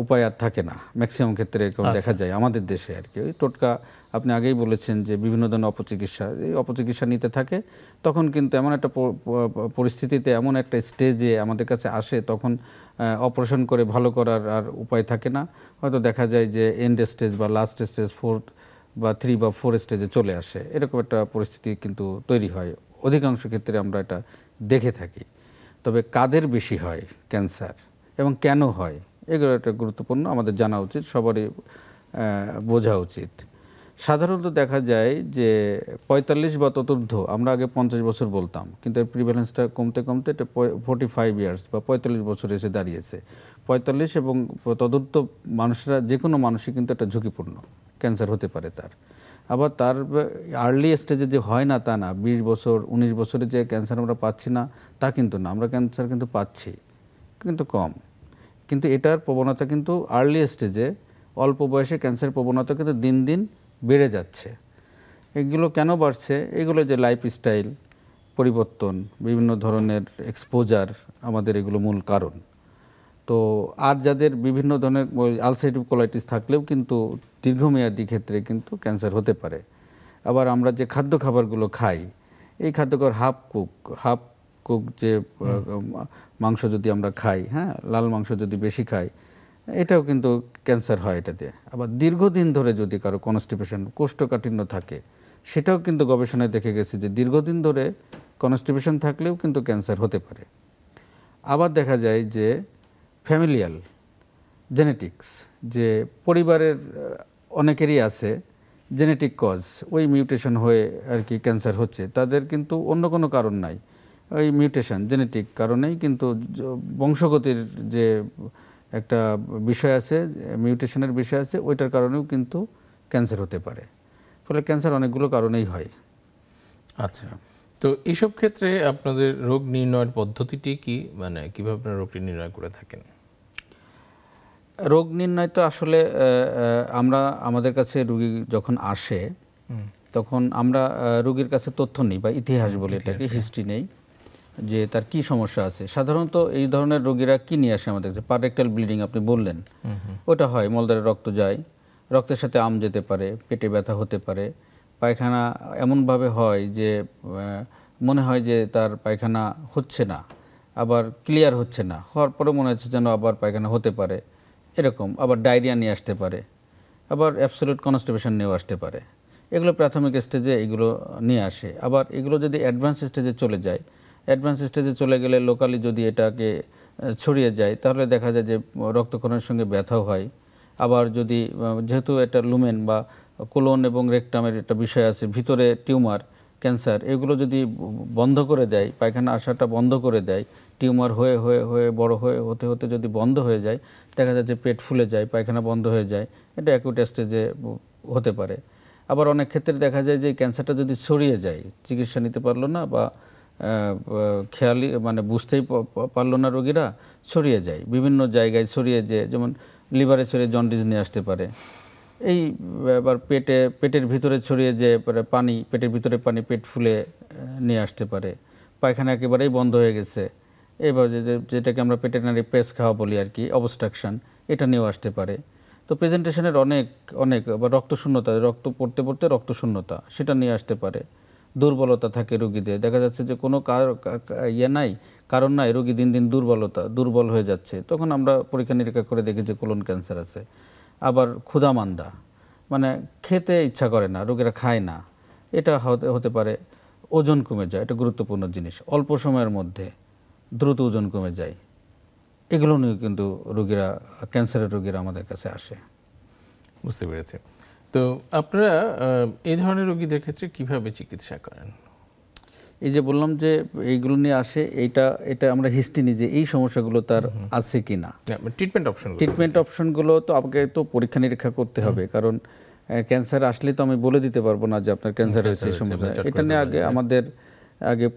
উপায় আর থাকে না। ম্যাক্সিমাম ক্ষেত্রে এরকম দেখা যায় আমাদের দেশে আর কি। ওই টোটকা, আপনি আগেই বলেছেন যে বিভিন্ন ধরনের অপচিকিৎসা, এই অপচিকিৎসা নিতে থাকে, তখন কিন্তু এমন একটা পরিস্থিতিতে, এমন একটা স্টেজে আমাদের কাছে আসে, তখন অপারেশন করে ভালো করার আর উপায় থাকে না। হয়তো দেখা যায় যে এন্ড স্টেজ বা লাস্ট স্টেজ 4 বা 3 বা 4 স্টেজে চলে আসে, এরকম একটা পরিস্থিতি কিন্তু তৈরি হয়। অধিকাংশ ক্ষেত্রে আমরা এটা দেখে থাকি। তবে কাদের বেশি হয় ক্যান্সার এবং কেন হয়, এগুলো একটা গুরুত্বপূর্ণ, আমাদের জানা উচিত, সবারই বোঝা উচিত। সাধারণত দেখা যায় যে 45 বা ততোর্ধ্ব, আমরা আগে 50 বছর বলতাম, কিন্তু এর প্রিভ্যালেন্সটা কমতে কমতে এটা 45 ইয়ার্স বা 45 বছর এসে দাঁড়িয়েছে। 45 এবং ততোর্ধ্ব মানুষরা, যে কোনো মানুষই কিন্তু একটা ঝুঁকিপূর্ণ, ক্যান্সার হতে পারে তার। আবার তার আর্লি স্টেজে যে হয় না তা না, 20 বছর 19 বছরে যে ক্যান্সার আমরা পাচ্ছি না তা কিন্তু না, আমরা ক্যান্সার কিন্তু পাচ্ছি, কিন্তু কম। কিন্তু এটার প্রবণতা কিন্তু আর্লি স্টেজে, অল্প বয়সে ক্যান্সারের প্রবণতা কিন্তু দিন দিন বেড়ে যাচ্ছে। এগুলো কেন বাড়ছে? এগুলো যে লাইফস্টাইল পরিবর্তন, বিভিন্ন ধরনের এক্সপোজার, আমাদের এগুলো মূল কারণ। তো আর যাদের বিভিন্ন ধরনের আলসারেটিভ কোলাইটিস থাকলেও কিন্তু দীর্ঘমেয়াদী ক্ষেত্রে কিন্তু ক্যান্সার হতে পারে। আবার আমরা যে খাবারগুলো খাই, এই খাদ্যখাবার হাফ কুক যে মাংস যদি আমরা খাই, হ্যাঁ, লাল মাংস যদি বেশি খাই, এটাও কিন্তু ক্যান্সার হয় এটাতে। আবার দীর্ঘদিন ধরে যদি কারো কনস্টিপেশন, কোষ্ঠকাঠিন্য থাকে, সেটাও কিন্তু গবেষণায় দেখে গেছে যে দীর্ঘদিন ধরে কনস্টিপেশন থাকলেও কিন্তু ক্যান্সার হতে পারে। আবার দেখা যায় যে ফ্যামিলিয়াল জেনেটিক্স, যে পরিবারের অনেকেরই আছে জেনেটিক কজ, ওই মিউটেশন হয়ে আর কি ক্যান্সার হচ্ছে, তাদের কিন্তু অন্য কোনো কারণ নাই, ওই মিউটেশন জেনেটিক কারণেই কিন্তু বংশগতির যে একটা বিষয় আছে, মিউটেশনের বিষয় আছে, ওইটার কারণেও কিন্তু ক্যান্সার হতে পারে। ফলে ক্যান্সার অনেকগুলো কারণেই হয়। আচ্ছা, তো এইসব ক্ষেত্রে আপনাদের রোগ নির্ণয়ের পদ্ধতিটি কি, মানে কিভাবে আপনারা রোগটি নির্ণয় করে থাকেন? রোগ নির্ণয় তো আসলে আমরা আমাদের কাছে রোগী যখন আসে তখন আমরা রোগীর কাছে তথ্য নিই বা ইতিহাস বলে এটাকে, হিস্ট্রি নেই যে তার কি সমস্যা আছে। সাধারণত এই ধরনের রোগীরা কি নিয়ে আসে আমাদের কাছে? পারেক্টাল ব্লিডিং আপনি বললেন, ওটা হয়, মলদ্বারে রক্ত যায়, রক্তের সাথে আম যেতে পারে, পেটে ব্যথা হতে পারে, পায়খানা এমনভাবে হয় যে মনে হয় যে তার পায়খানা হচ্ছে না, আবার ক্লিয়ার হচ্ছে না, হওয়ার পরে মনে হচ্ছে যেন আবার পায়খানা হতে পারে, এরকম। আবার ডায়রিয়া নিয়ে আসতে পারে, আবার অ্যাবসলিউট কনস্টিপেশন নিয়েও আসতে পারে। এগুলো প্রাথমিক স্টেজে এগুলো নিয়ে আসে। আবার এগুলো যদি অ্যাডভান্স স্টেজে চলে যায়, অ্যাডভান্স স্টেজে চলে গেলে লোকালি যদি এটাকে ছড়িয়ে যায় তাহলে দেখা যায় যে রক্তক্ষরণের সঙ্গে ব্যথাও হয়। আবার যদি যেহেতু এটা লুমেন বা কোলন এবং রেকটামের একটা বিষয় আছে, ভিতরে টিউমার, ক্যান্সার, এগুলো যদি বন্ধ করে দেয়, পায়খানা আসাটা বন্ধ করে দেয়, টিউমার হয়ে হয়ে হয়ে বড় হয়ে হতে হতে যদি বন্ধ হয়ে যায়, দেখা যায় যে পেট ফুলে যায়, পায়খানা বন্ধ হয়ে যায়, এটা অ্যাকিউট স্টেজে হতে পারে। আবার অনেক ক্ষেত্রে দেখা যায় যে ক্যান্সারটা যদি ছড়িয়ে যায়, চিকিৎসা নিতে পারলো না বা খেয়ালি মানে বুঝতেই পারলো না রোগীরা, ছড়িয়ে যায় বিভিন্ন জায়গায়, ছড়িয়ে যায়, যেমন লিভারে ছড়িয়ে জন্ডিস নিয়ে আসতে পারে। এই আবার পেটের ভিতরে ছড়িয়ে যে পানি, পেটের ভিতরে পানি, পেট ফুলে নিয়ে আসতে পারে, পায়খানা একেবারেই বন্ধ হয়ে গেছে, এবার যেটাকে আমরা পেটেনারি পেস খাওয়া বলি আর কি, অবস্ট্রাকশন, এটা নিয়েও আসতে পারে। তো প্রেজেন্টেশনের অনেক অনেক আবার রক্তশূন্যতা, রক্ত পড়তে পড়তে রক্তশূন্যতা, সেটা নিয়ে আসতে পারে। দুর্বলতা থাকে রোগীদের, দেখা যাচ্ছে যে কোনো নাই, কারণ নাই, রোগী দিন দিন দুর্বল হয়ে যাচ্ছে, তখন আমরা পরীক্ষা নিরীক্ষা করে দেখি যে কোলন ক্যান্সার আছে। আবার ক্ষুধামান্দা, মানে খেতে ইচ্ছা করে না, রোগীরা খায় না, এটা হতে পারে। ওজন কমে যায়, এটা গুরুত্বপূর্ণ জিনিস, অল্প সময়ের মধ্যে দ্রুত ওজন কমে যায়, এগুলো নিয়ে কিন্তু রোগীরা, ক্যান্সারের রোগীরা আমাদের কাছে আসে। বুঝতে পেরেছি। তো আপনারা এই ধরনের রোগীদের ক্ষেত্রে কিভাবে চিকিৎসা করেন? এই যে বললাম যে এইগুলো নিয়ে আসে, এটা আমরা হিস্ট্রি নিই যে এই সমস্যাগুলো তার আছে কি না। ট্রিটমেন্ট অপশনগুলো তো আপনাকে তো পরীক্ষা নিরীক্ষা করতে হবে, কারণ ক্যান্সার আসলে তো আমি বলে দিতে পারবো না যে আপনার ক্যান্সার হয়েছে এই সমস্যা। এটা নিয়ে আমাদের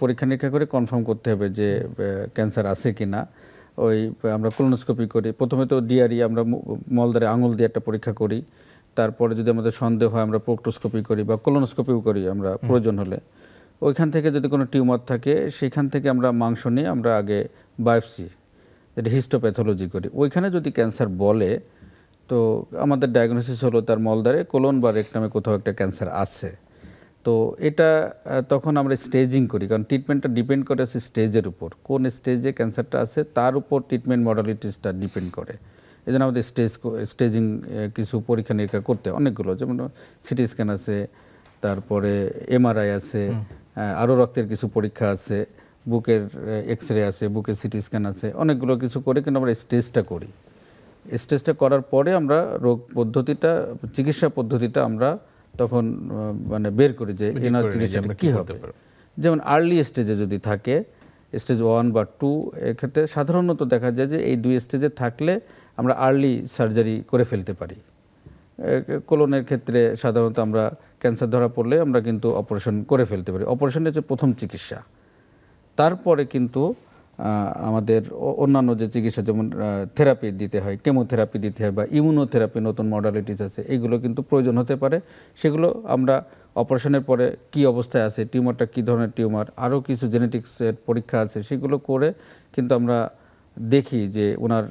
পরীক্ষা নিরীক্ষা করে কনফার্ম করতে হবে যে ক্যান্সার আছে কি না। ওই আমরা কোলোনোস্কোপি করি, প্রথমে তো ডিআরই আমরা মলদ্বারে আঙুল দিয়ে একটা পরীক্ষা করি, তারপরে যদি আমাদের সন্দেহ হয় আমরা প্রোক্টোস্কোপি করি বা কোলোনোস্কোপিও করি আমরা প্রয়োজন হলে। ওইখান থেকে যদি কোনো টিউমার থাকে সেখান থেকে আমরা মাংস নিয়ে আমরা আগে বায়োপসি, যেটা হিস্টোপ্যাথোলজি করি, ওইখানে যদি ক্যান্সার বলে তো আমাদের ডায়াগনোসিস হলো তার মলদ্বারে, কোলন বা রেকটামে কোথাও একটা ক্যান্সার আছে। তো এটা তখন আমরা স্টেজিং করি, কারণ ট্রিটমেন্টটা ডিপেন্ড করে আছে স্টেজের উপর, কোন স্টেজে ক্যান্সারটা আছে তার উপর ট্রিটমেন্ট মডালিটিসটা ডিপেন্ড করে। এই জন্য আমাদের স্টেজিং কিছু পরীক্ষা নিরীক্ষা করতে অনেকগুলো, যেমন সিটি স্ক্যান আছে, তারপরে এমআরআই আছে, আরও রক্তের কিছু পরীক্ষা আছে, বুকের এক্সরে আছে, বুকের সিটি স্ক্যান আছে, অনেকগুলো কিছু করে কিন্তু আমরা স্টেজটা করি। স্টেজটা করার পরে আমরা রোগ পদ্ধতিটা, চিকিৎসা পদ্ধতিটা আমরা তখন মানে বের করি যে এনার চিকিৎসাটা কী হবে। যেমন আর্লি স্টেজে যদি থাকে, স্টেজ 1 বা 2, এক্ষেত্রে সাধারণত দেখা যায় যে এই 2 স্টেজে থাকলে আমরা আর্লি সার্জারি করে ফেলতে পারি। কোলনের ক্ষেত্রে সাধারণত আমরা ক্যান্সার ধরা পড়লে আমরা কিন্তু অপারেশন করে ফেলতে পারি, অপারেশন হচ্ছে প্রথম চিকিৎসা। তারপরে কিন্তু আমাদের অন্যান্য যে চিকিৎসা, যেমন থেরাপি দিতে হয়, কেমোথেরাপি দিতে হয় বা ইমিউনোথেরাপি, নতুন মডালিটিস আছে, এগুলো কিন্তু প্রয়োজন হতে পারে। সেগুলো আমরা অপারেশনের পরে কি অবস্থায় আছে, টিউমারটা কী ধরনের টিউমার, আরও কিছু জেনেটিক্সের পরীক্ষা আছে, সেগুলো করে কিন্তু আমরা দেখি যে ওনার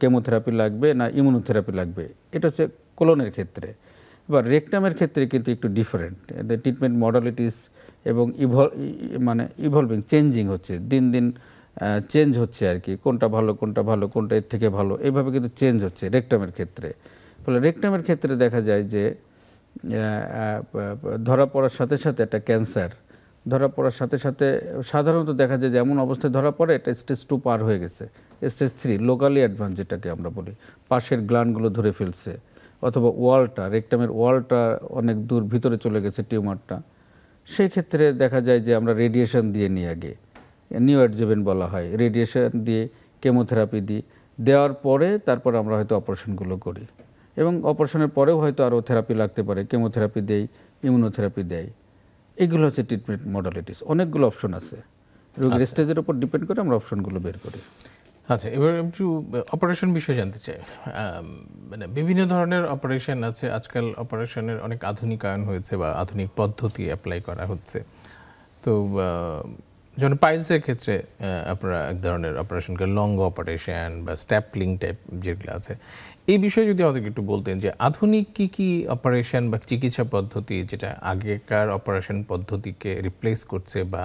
কেমোথেরাপি লাগবে না ইমিউনোথেরাপি লাগবে। এটা হচ্ছে কোলনের ক্ষেত্রে। এবার রেকটামের ক্ষেত্রে কিন্তু একটু ডিফারেন্ট, ট্রিটমেন্ট মডালিটিস এবং ইভলভিং, চেঞ্জিং হচ্ছে, দিন দিন চেঞ্জ হচ্ছে আর কি, কোনটা ভালো কোনটা এর থেকে ভালো, এইভাবে কিন্তু চেঞ্জ হচ্ছে রেকটামের ক্ষেত্রে। ফলে রেকটামের ক্ষেত্রে দেখা যায় যে ধরা পড়ার সাথে সাথে একটা ক্যান্সার ধরা পড়ার সাথে সাথে সাধারণত দেখা যায় যে এমন অবস্থায় ধরা পড়ে এটা স্টেজ 2 পার হয়ে গেছে, স্টেজ 3 লোকালি অ্যাডভান্স যেটাকে আমরা বলি, পাশের গ্ল্যান্ডগুলো ধরে ফেলছে, অথবা ওয়ালটা, রেকটামের ওয়ালটা অনেক দূর ভিতরে চলে গেছে টিউমারটা। সেই ক্ষেত্রে দেখা যায় যে আমরা রেডিয়েশন দিয়ে নিই, আগে নিওঅ্যাডজুভেন্ট বলা হয়, রেডিয়েশন দিয়ে, কেমোথেরাপি দিই, দেওয়ার পরে তারপর আমরা হয়তো অপারেশনগুলো করি, এবং অপারেশনের পরেও হয়তো আরও থেরাপি লাগতে পারে, কেমোথেরাপি দেই, ইমিউনোথেরাপি দেয়। এগুলো হচ্ছে ট্রিটমেন্ট মডালিটিস। অনেকগুলো অপশন আছে, রোগীর স্টেজের উপর ডিপেন্ড করে আমরা অপশনগুলো বের করি। আচ্ছা, এবার একটু অপারেশন বিষয়ে জানতে চাই। মানে বিভিন্ন ধরনের অপারেশন আছে আজকাল, অপারেশনের অনেক আধুনিকায়ন হয়েছে বা আধুনিক পদ্ধতি অ্যাপ্লাই করা হচ্ছে। তো যেমন পাইলসের ক্ষেত্রে আপনারা এক ধরনের অপারেশনকে লং অপারেশন বা স্ট্যাপলিং টাইপ যেগুলো আছে, এই বিষয়ে যদি আমাদেরকে একটু বলতেন যে আধুনিক কি কি অপারেশন বা চিকিৎসা পদ্ধতি যেটা আগেকার অপারেশন পদ্ধতিকে রিপ্লেস করছে বা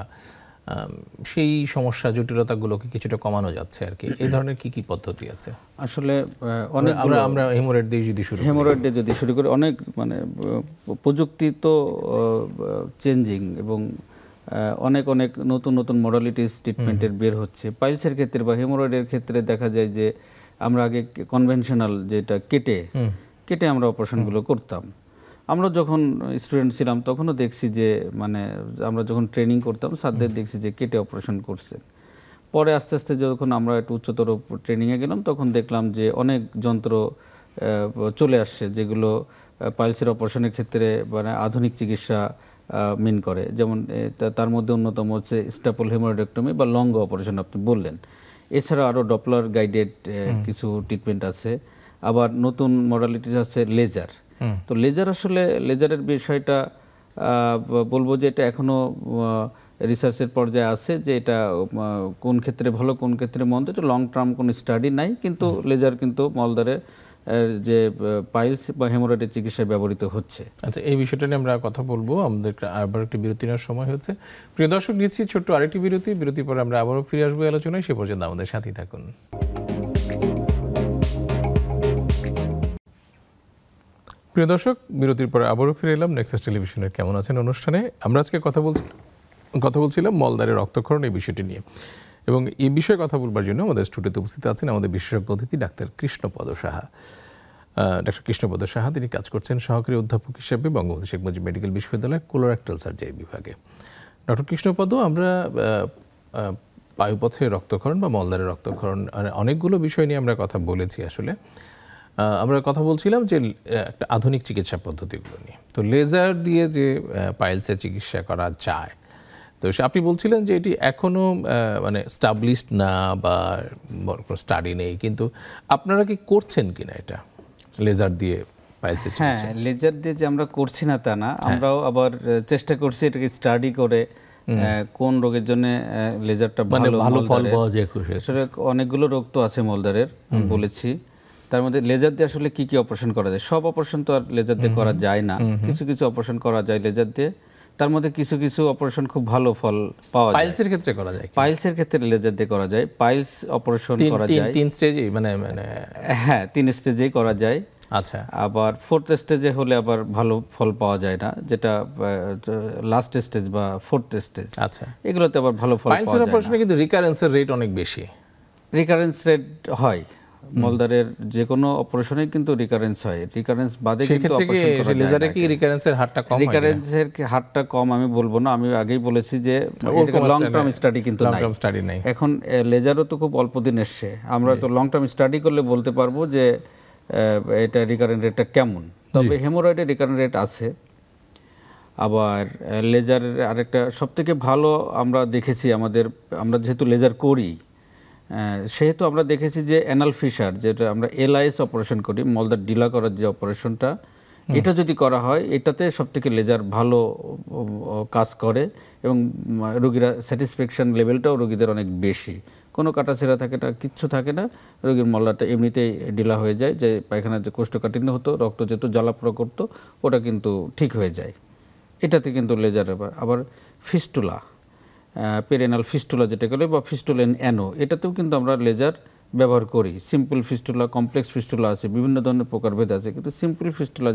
সেই সমস্যা জটিলতাগুলোকে কিছুটা কমানো যাচ্ছে আর কি, এই ধরনের কি কি পদ্ধতি আছে? আসলে অনেক আমরা হেমোরয়েড দিয়ে যদি শুরু করি, অনেক মানে প্রযুক্তি তো চেঞ্জিং এবং অনেক অনেক নতুন নতুন মডালিটিস ট্রিটমেন্টের বের হচ্ছে। পাইলসের ক্ষেত্রে বা হেমোরয়েডের ক্ষেত্রে দেখা যায় যে আমরা আগে কনভেনশনাল যেটা কেটে আমরা অপারেশনগুলো করতাম। আমরা যখন স্টুডেন্ট ছিলাম তখনও দেখছি যে মানে আমরা যখন ট্রেনিং করতাম স্যারদের দেখছি যে কেটে অপারেশন করছে। পরে আস্তে আস্তে যখন আমরা একটু উচ্চতর ট্রেনিংয়ে গেলাম তখন দেখলাম যে অনেক যন্ত্র চলে আসছে যেগুলো পাইলসের অপারেশনের ক্ষেত্রে মানে আধুনিক চিকিৎসা মিন করে। যেমন তার মধ্যে অন্যতম হচ্ছে স্ট্যাপল হেমোরয়েডেক্টমি বা লং অপারেশন আপনি বললেন। এছাড়া আরও ডপলার গাইডেড কিছু ট্রিটমেন্ট আছে। আবার নতুন মডালিটিস আছে লেজার। তো লেজার, আসলে লেজারের বিষয়টা বলবো যে এটা এখনো রিসার্চের পর্যায়ে আছে যে এটা কোন ক্ষেত্রে ভালো কোন ক্ষেত্রে মন্দ, এটা লং টার্ম কোনো স্টাডি নাই, কিন্তু লেজার কিন্তু মলদ্বারে যে পাইলস বা হেমোরয়েডের চিকিৎসায় ব্যবহৃত হচ্ছে। আচ্ছা, এই বিষয়টা নিয়ে আমরা কথা বলবো। আমাদের আবার একটি বিরতি নেওয়ার সময় হচ্ছে। প্রিয় দর্শক, নিচ্ছি ছোট্ট আরেকটি বিরতির পরে আমরা আবারও ফিরে আসবো আলোচনায়। সে পর্যন্ত আমাদের সাথেই থাকুন। প্রিয় দর্শক, বিরতির পরে আবারও ফিরে এলাম নেক্সাস টেলিভিশনের কেমন আছেন অনুষ্ঠানে। আমরা আজকে কথা বলছিলাম মলদ্বারে রক্তক্ষরণ এই বিষয়টি নিয়ে, এবং এই বিষয়ে কথা বলবার জন্য আমাদের স্টুডিওতে উপস্থিত আছেন আমাদের বিশেষজ্ঞ অতিথি ডাক্তার কৃষ্ণপদ সাহা। ডক্টর কৃষ্ণপদ সাহা, তিনি কাজ করছেন সহকারী অধ্যাপক হিসেবে বঙ্গবন্ধু শেখ মুজিব মেডিকেল বিশ্ববিদ্যালয়ের কোলোরেক্টাল সার্জারি বিভাগে। ডক্টর কৃষ্ণপদ, আমরা বায়ুপথে রক্তক্ষরণ বা মলদ্বারে রক্তক্ষরণ অনেকগুলো বিষয় নিয়ে আমরা কথা বলেছি। আসলে আমরা কথা বলছিলাম যে একটা আধুনিক চিকিৎসা পদ্ধতিগুলো নিয়ে। তো লেজার দিয়ে যে পাইলসের চিকিৎসা করা যায়, তো আপনি বলছিলেন যে এটি এখনও মানে স্টাবলিশড না বা কোনো স্টাডি নেই, কিন্তু আপনারা কি করছেন কিনা এটা লেজার দিয়ে পাইলসের চিকিৎসা? হ্যাঁ, লেজার দিয়ে যে আমরা করছি না তা না, আমরাও আবার চেষ্টা করছি এটাকে স্টাডি করে কোন রোগের জন্য লেজারটা ভালো ফল পাওয়া যায়। আসলে অনেকগুলো রোগ তো আছে মলদ্বারের, বলেছি। তার মধ্যে লেজার দিয়ে আসলে কি কি অপারেশন করা যায়, সব অপারেশন তো আর লেজার দিয়ে করা যায় না, কিছু কিছু অপারেশন করা যায় লেজার দিয়ে। তার মধ্যে কিছু কিছু অপারেশন খুব ভালো ফল পাওয়া যায়। পাইলসের ক্ষেত্রে করা যায়, পাইলসের ক্ষেত্রে লেজার দিয়ে করা যায়। পাইলস অপারেশন করা যায় 3 স্টেজে, মানে হ্যাঁ 3 স্টেজেই করা যায়। আচ্ছা, আবার 4th স্টেজে হলে আবার ভালো ফল পাওয়া যায় না, যেটা লাস্ট স্টেজ বা 4th স্টেজ। আচ্ছা, এগুলোতে আবার ভালো ফল পাওয়া যায়। পাইলসের অপারেশনে কিন্তু রিকারেন্সের রেট অনেক বেশি। রিকারেন্স রেট হয় মলদ্বারের যে কোনো অপারেশনে, কিন্তু রিকারেন্স হয়। রিকারেন্স বাদে কিন্তু অপারেশন করা যায় না। লেজারে কি রিকারেন্সের হারটা কম? রিকারেন্সের হারটা কম আমি বলবো না, আমি আগেই বলেছি যে লং টার্ম স্টাডি কিন্তু নাই। এখন লেজারও তো খুব অল্প দিন এসছে, আমরা তো লং টার্ম স্টাডি করলে বলতে পারবো যে এটা রিকারেন্ট রেটটা কেমন। তবে হেমোরয়েডের রিকারেন্ট রেট আছে। আবার লেজারের আরেকটা সবথেকে ভালো আমরা দেখেছি, আমরা যেহেতু লেজার করি সেহেতু আমরা দেখেছি যে অ্যানাল ফিশার, যেটা আমরা এলআইএস অপারেশন করি, মলদ্বার ডিলা করার যে অপারেশনটা, এটা যদি করা হয় এটাতে সবথেকে লেজার ভালো কাজ করে এবং রোগীরা স্যাটিসফ্যাকশন লেভেলটাও রোগীদের অনেক বেশি। কোনো কাটাছেঁড়া থাকে না, কিচ্ছু থাকে না, রোগীর মলদ্বারটা এমনিতেই ডিলা হয়ে যায়। যে পায়খানার যে কোষ্ঠকাঠিন্য হতো, রক্ত যেহেতু জ্বালাপোড়া করতো, ওটা কিন্তু ঠিক হয়ে যায়। এটাতে কিন্তু লেজার আবার ফিস্টুলা, পেরেনাল ফিস্টুলা যেটাকে বলে, বা ফিস্টুলা ইন অ্যানো, এটাতেও কিন্তু আমরা লেজার ব্যবহার করি। সিম্পল ফিস্টুলা, কমপ্লেক্স ফিস্টুলা আছে, বিভিন্ন ধরনের প্রকারভেদ আছে, কিন্তু সিম্পল ফিস্টুলা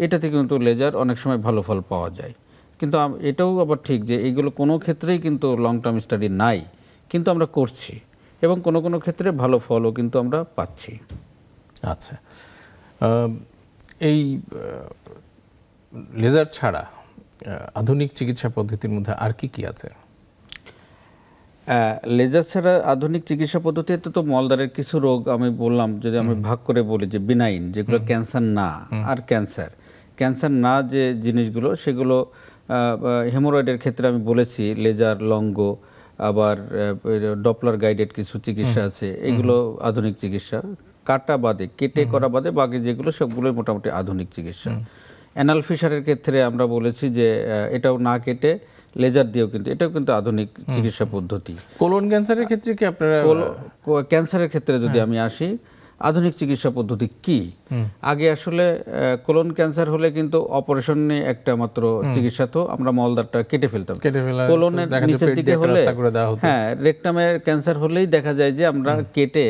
এটাতে কিন্তু লেজার অনেক সময় ভালো ফল পাওয়া যায়। কিন্তু এটাও আবার ঠিক যে এইগুলো কোনো ক্ষেত্রেই কিন্তু লং টার্ম স্টাডি নাই, কিন্তু আমরা করছি এবং কোনো কোনো ক্ষেত্রে ভালো ফলও কিন্তু আমরা পাচ্ছি। আচ্ছা, এই লেজার ছাড়া আধুনিক চিকিৎসা পদ্ধতির মধ্যে আর কি কি আছে? লেজার ছাড়া আধুনিক চিকিৎসা পদ্ধতিতে তো মলদ্বারের কিছু রোগ আমি বললাম, যদি আমি ভাগ করে বলি যে বিনাইন, যেগুলো ক্যান্সার না, আর ক্যান্সার না যে জিনিসগুলো, সেগুলো হেমোরয়েডের ক্ষেত্রে আমি বলেছি লেজার, লঙ্গো, আবার ডপলার গাইডেড কিছু চিকিৎসা আছে, এগুলো আধুনিক চিকিৎসা। কাটা বাদে, কেটে করা বাদে বাকি যেগুলো সবগুলোই মোটামুটি আধুনিক চিকিৎসা। অ্যানাল ফিশারের ক্ষেত্রে আমরা বলেছি যে এটাও না কেটে লেজার দিয়েও, কিন্তু এটাও কিন্তু আধুনিক চিকিৎসা পদ্ধতি। কোলন ক্যান্সারের ক্ষেত্রে কি আপনারা, ক্যান্সারের ক্ষেত্রে যদি আমি আসি, আধুনিক চিকিৎসা পদ্ধতি কি? আগে আসলে কোলন ক্যান্সার হলে কিন্তু অপারেশনে একটা মাত্র চিকিৎসা, তো আমরা মলদ্বারটা কেটে ফেলতাম। কোলনের নিচের দিকে হলে, হ্যাঁ, রেকটামের ক্যান্সার হলেই দেখা যায় যে আমরা কেটে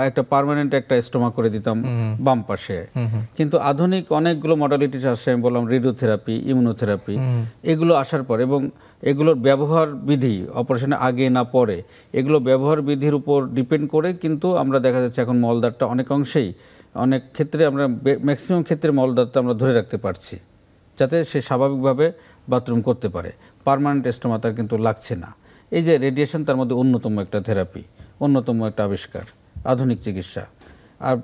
একটা পার্মানেন্ট একটা স্টোমা করে দিতাম বাম পাশে। কিন্তু আধুনিক অনেকগুলো মডালিটিস আসছে, আমি বললাম রেডিওথেরাপি, ইমিউনোথেরাপি, এগুলো আসার পর, এবং এগুলোর ব্যবহার বিধি অপারেশনের আগে না পরে, এগুলো ব্যবহার বিধির উপর ডিপেন্ড করে কিন্তু আমরা দেখা যাচ্ছে এখন মলদ্বারটা অনেক অংশেই, অনেক ক্ষেত্রে আমরা ম্যাক্সিমাম ক্ষেত্রে মলদ্বারটা আমরা ধরে রাখতে পারছি, যাতে সে স্বাভাবিকভাবে বাথরুম করতে পারে। পার্মানেন্ট স্টোমা তার কিন্তু লাগছে না। এই যে রেডিয়েশন, তার মধ্যে অন্যতম একটা থেরাপি, অন্যতম একটা আবিষ্কার, আধুনিক চিকিৎসা। আর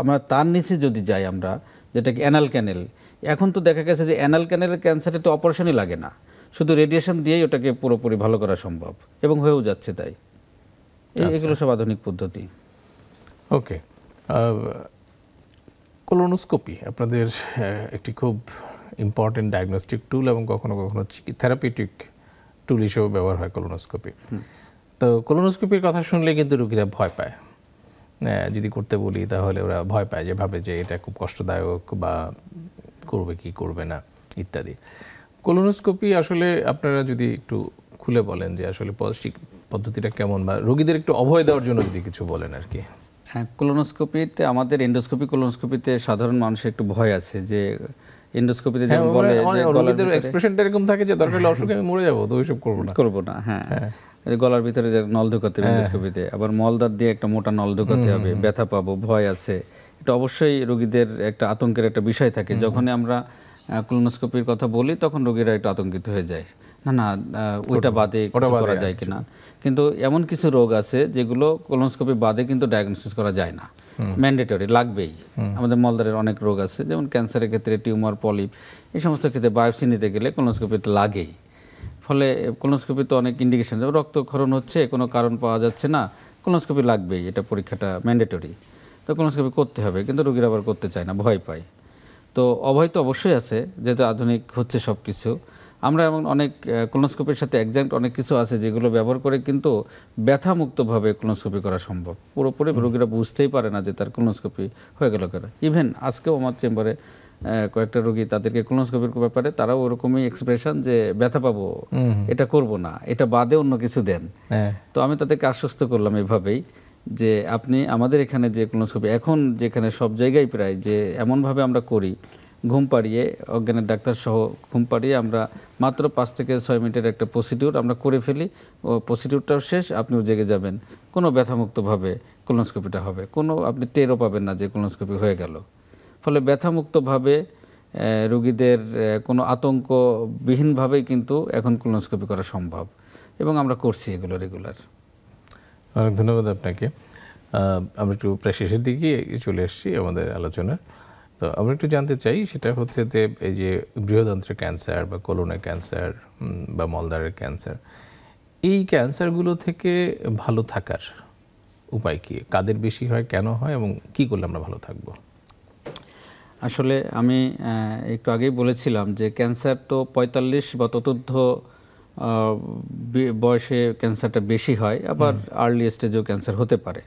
আমরা তার নিচে যদি যাই, আমরা যেটাকে অ্যানাল ক্যানেল, এখন তো দেখা গেছে যে অ্যানাল ক্যানেলের ক্যান্সারে তো অপারেশনই লাগে না, শুধু রেডিয়েশন দিয়েই ওটাকে পুরোপুরি ভালো করা সম্ভব, এবং হয়েও যাচ্ছে তাই। এগুলো সব আধুনিক পদ্ধতি। ওকে, কোলোনোস্কোপি আপনাদের একটি খুব ইম্পর্টেন্ট ডায়াগনস্টিক টুল, এবং কখনো কখনো থেরাপিউটিক টুল হিসেবে ব্যবহার হয় কোলোনোস্কোপি। তো কোলোনোস্কোপির কথা শুনলে কিন্তু রোগীরা ভয় পায়, যদি করতে বলি তাহলে ওরা ভয় পায়, যে ভাবে যে এটা খুব কষ্টদায়ক, বা করবে কি করবে না ইত্যাদি। কোলোনোস্কোপি আসলে আপনারা যদি একটু খুলে বলেন যে আসলে পদ্ধতিটা কেমন, বা রোগীদের একটু অভয় দেওয়ার জন্য যদি কিছু বলেন আর কি। হ্যাঁ, কোলোনোস্কোপিতে, আমাদের এন্ডোস্কোপি কোলোনোস্কোপিতে সাধারণ মানুষের একটু ভয় আছে, যে এন্ডোস্কোপিতে যেমন বলে যে গলার এক্সপ্রেশনটা এরকম থাকে যে দরকার হলে অসুখে আমি মরে যাবো, তো ওইসব করবো না। হ্যাঁ, গলার ভিতরে যে নল ঢোকাতে হবে এন্ডোস্কোপিতে, আবার মলদার দিয়ে একটা মোটা নল ঢোকাতে হবে, ব্যথা পাবো, ভয় আছে। এটা অবশ্যই রোগীদের একটা আতঙ্কের একটা বিষয় থাকে। যখনই আমরা কোলোনোস্কোপির কথা বলি, তখন রোগীরা একটু আতঙ্কিত হয়ে যায়, না ওইটা বাদে করা যায় কিনা। কিন্তু এমন কিছু রোগ আছে যেগুলো কোলোনোস্কোপি বাদে কিন্তু ডায়াগনোসিস করা যায় না, ম্যান্ডেটরি, লাগবেই। আমাদের মলদ্বারের অনেক রোগ আছে, যেমন ক্যান্সারের ক্ষেত্রে টিউমার, পলিপ, এই সমস্ত ক্ষেত্রে বায়োপসি নিতে গেলে কোলোনোস্কোপিতে লাগেই। ফলে কোলোনোস্কোপিতে অনেক ইন্ডিকেশন, যেমন রক্তক্ষরণ হচ্ছে, কোনো কারণ পাওয়া যাচ্ছে না, কোলোনোস্কোপি লাগবেই, এটা পরীক্ষাটা ম্যান্ডেটরি, তো কোলোনোস্কোপি করতে হবে। কিন্তু রোগীরা আবার করতে চায় না, ভয় পায়। তো অভয় তো অবশ্যই আছে, যেহেতু আধুনিক হচ্ছে সব কিছু। আমরা এমন অনেক কোলোনোস্কোপির সাথে একজাক্ট অনেক কিছু আছে যেগুলো ব্যবহার করে কিন্তু ব্যথামুক্তভাবে কোলোনোস্কোপি করা সম্ভব। পুরোপুরি রোগীরা বুঝতেই পারে না যে তার কোলোনোস্কোপি হয়ে গেল কেন। ইভেন আজকেও আমার চেম্বারে কয়েকটা রোগী, তাদেরকে কোলোনোস্কোপির ব্যাপারে তারাও ওরকমই এক্সপ্রেশন যে ব্যথা পাবো, এটা করব না, এটা বাদে অন্য কিছু দেন। তো আমি তাদেরকে আশ্বস্ত করলাম এভাবেই, যে আপনি আমাদের এখানে যে কোলোনোস্কোপি এখন যেখানে সব জায়গায় প্রায়, যে এমনভাবে আমরা করি, ঘুম পাড়িয়ে, অজ্ঞানের ডাক্তার সহ ঘুম পাড়িয়ে আমরা মাত্র 5 থেকে 6 মিনিটের একটা প্রসিডিউর আমরা করে ফেলি। ও প্রসিডিউরটাও শেষ, আপনিও জেগে যাবেন, কোনো ব্যথামুক্তভাবে কোলোনোস্কোপিটা হবে, কোনো আপনি টেরও পাবেন না যে কোলোনোস্কোপি হয়ে গেল। ফলে ব্যথামুক্তভাবে রোগীদের কোনো আতঙ্কবিহীনভাবেই কিন্তু এখন কোলোনোস্কোপি করা সম্ভব, এবং আমরা করছি এগুলো রেগুলার। অনেক ধন্যবাদ আপনাকে। আমরা একটু প্রায় শেষের দিকে চলে এসেছি আমাদের আলোচনার। তো আমরা একটু জানতে চাই, সেটা হচ্ছে যে এই যে বৃহদান্ত্রের ক্যান্সার, বা কোলনের ক্যান্সার, বা মলদ্বারের ক্যান্সার, এই ক্যান্সারগুলো থেকে ভালো থাকার উপায় কি? কাদের বেশি হয়, কেন হয়, এবং কি করলে আমরা ভালো থাকবো? আসলে আমি একটু আগেই বলেছিলাম যে ক্যান্সার তো 45 বা ততোর্ধ্ব বয়সে ক্যান্সারটা বেশি হয়, আবার আর্লি স্টেজেও ক্যান্সার হতে পারে।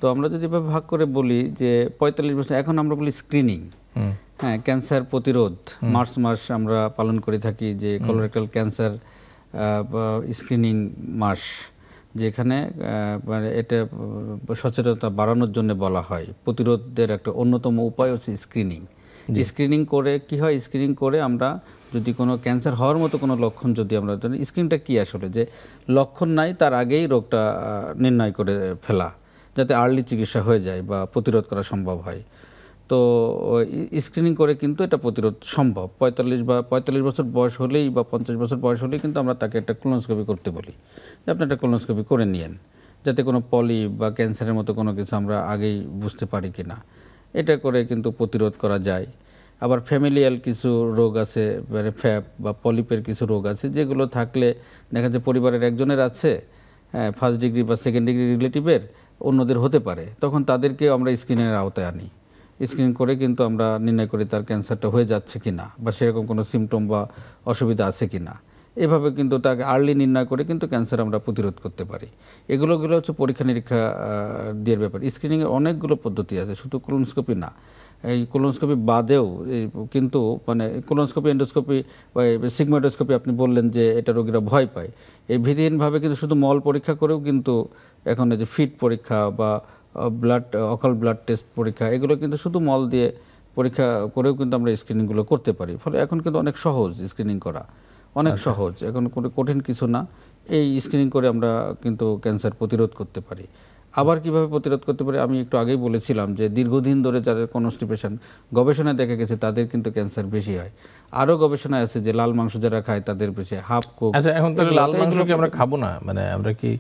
তো আমরা যদি ভাগ করে বলি যে 45 বছর, এখন আমরা বলি স্ক্রিনিং, হ্যাঁ, ক্যান্সার প্রতিরোধ মার্চ মাস আমরা পালন করে থাকি, যে কলোরেক্টাল ক্যান্সার স্ক্রিনিং মাস, যেখানে মানে এটা সচেতনতা বাড়ানোর জন্য বলা হয়। প্রতিরোধের একটা অন্যতম উপায় হচ্ছে স্ক্রিনিং। স্ক্রিনিং করে কি হয়, স্ক্রিনিং করে আমরা যদি কোনো ক্যান্সার হওয়ার মতো কোনো লক্ষণ যদি আমরা জানি, স্ক্রিনটা কি আসলে, যে লক্ষণ নাই তার আগেই রোগটা নির্ণয় করে ফেলা, যাতে আর্লি চিকিৎসা হয়ে যায় বা প্রতিরোধ করা সম্ভব হয়। তো স্ক্রিনিং করে কিন্তু এটা প্রতিরোধ সম্ভব। 45 বছর বয়স হলেই বা 50 বছর বয়স হলেই কিন্তু আমরা তাকে একটা কোলোনোস্কোপি করতে বলি, যে আপনি একটা কোলোনোস্কোপি করে নিয়েন, যাতে কোনো পলিপ বা ক্যান্সারের মতো কোনো কিছু আমরা আগেই বুঝতে পারি কি না। এটা করে কিন্তু প্রতিরোধ করা যায়। আবার ফ্যামিলিয়াল কিছু রোগ আছে, মানে ফ্যাপ বা পলিপের কিছু রোগ আছে, যেগুলো থাকলে দেখা যায় পরিবারের একজনের আছে, হ্যাঁ, ফার্স্ট ডিগ্রি বা সেকেন্ড ডিগ্রি রিলেটিভের, অন্যদের হতে পারে, তখন তাদেরকে আমরা স্ক্রিনের আওতায় আনি। স্ক্রিন করে কিন্তু আমরা নির্ণয় করি তার ক্যান্সারটা হয়ে যাচ্ছে কি না, বা সেরকম কোনো সিমটম বা অসুবিধা আছে কি না। এভাবে কিন্তু তাকে আর্লি নির্ণয় করে কিন্তু ক্যান্সার আমরা প্রতিরোধ করতে পারি। এগুলো হচ্ছে পরীক্ষা নিরীক্ষা দিয়ে ব্যাপার। স্ক্রিনিংয়ের অনেকগুলো পদ্ধতি আছে, শুধু কোলোনোস্কোপি না। এই কোলোনোস্কোপি বাদেও কিন্তু মানে কোলোনোস্কোপি, এন্ডোস্কোপি বা সিগমোইডোস্কোপি আপনি বললেন যে এটা রোগীরা ভয় পায়, এই ভিত্তিহীনভাবে কিন্তু শুধু মল পরীক্ষা করেও কিন্তু এখন এই যে ফিট পরীক্ষা বা অকাল ব্লাড টেস্ট পরীক্ষা, এগুলো কিন্তু শুধু মল দিয়ে পরীক্ষা করেও কিন্তু আমরা স্ক্রিনিংগুলো করতে পারি। ফলে এখন কিন্তু অনেক সহজ স্ক্রিনিং করা, অনেক সহজ, এখন কোনো কঠিন কিছু না। এই স্ক্রিনিং করে আমরা কিন্তু ক্যান্সার প্রতিরোধ করতে পারি। আবার কিভাবে প্রতিরোধ করতে পারি, আমি একটু আগেই বলেছিলাম যে দীর্ঘদিন ধরে যাদের কনস্টিপেশন, গবেষণায় দেখা গেছে তাদের কিন্তু ক্যান্সার বেশি হয়। আরও গবেষণায় আছে যে লাল মাংস যারা খায় তাদের বেশি হাফ কোক। আচ্ছা, এখন তাহলে লাল মাংস কি আমরা খাবো না? মানে আমরা কি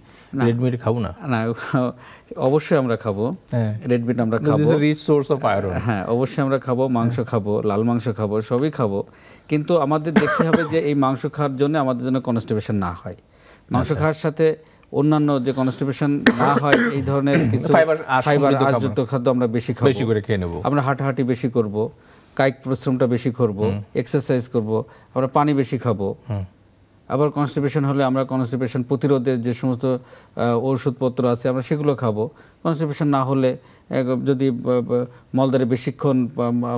রেড মিট খাবো না? না, অবশ্যই আমরা খাবো, রেড মিট আমরা খাবো, রিচ সোর্স অফ আয়রন। হ্যাঁ, অবশ্যই আমরা খাবো, মাংস খাবো, লাল মাংস খাবো, সবই খাবো। কিন্তু আমাদের দেখতে হবে যে এই মাংস খাওয়ার জন্য আমাদের জন্য কনস্টিপেশন না হয়। মাংস খাওয়ার সাথে অন্যান্য যে কনস্টিপেশন না হয় এই ধরনের কিছু ফাইবার আশযুক্ত খাদ্য আমরা বেশি খাবো, বেশি করে খেয়ে নেব। আমরা হাঁটাহাঁটি বেশি করব, কায়িক পরিশ্রমটা বেশি করব, এক্সারসাইজ করব, আমরা পানি বেশি খাবো। আবার কনস্টিপেশন হলে আমরা কনস্টিপেশন প্রতিরোধের যে সমস্ত ওষুধপত্র আছে আমরা সেগুলো খাবো। কনস্টিপেশন না হলে যদি মলদ্বারে বেশিক্ষণ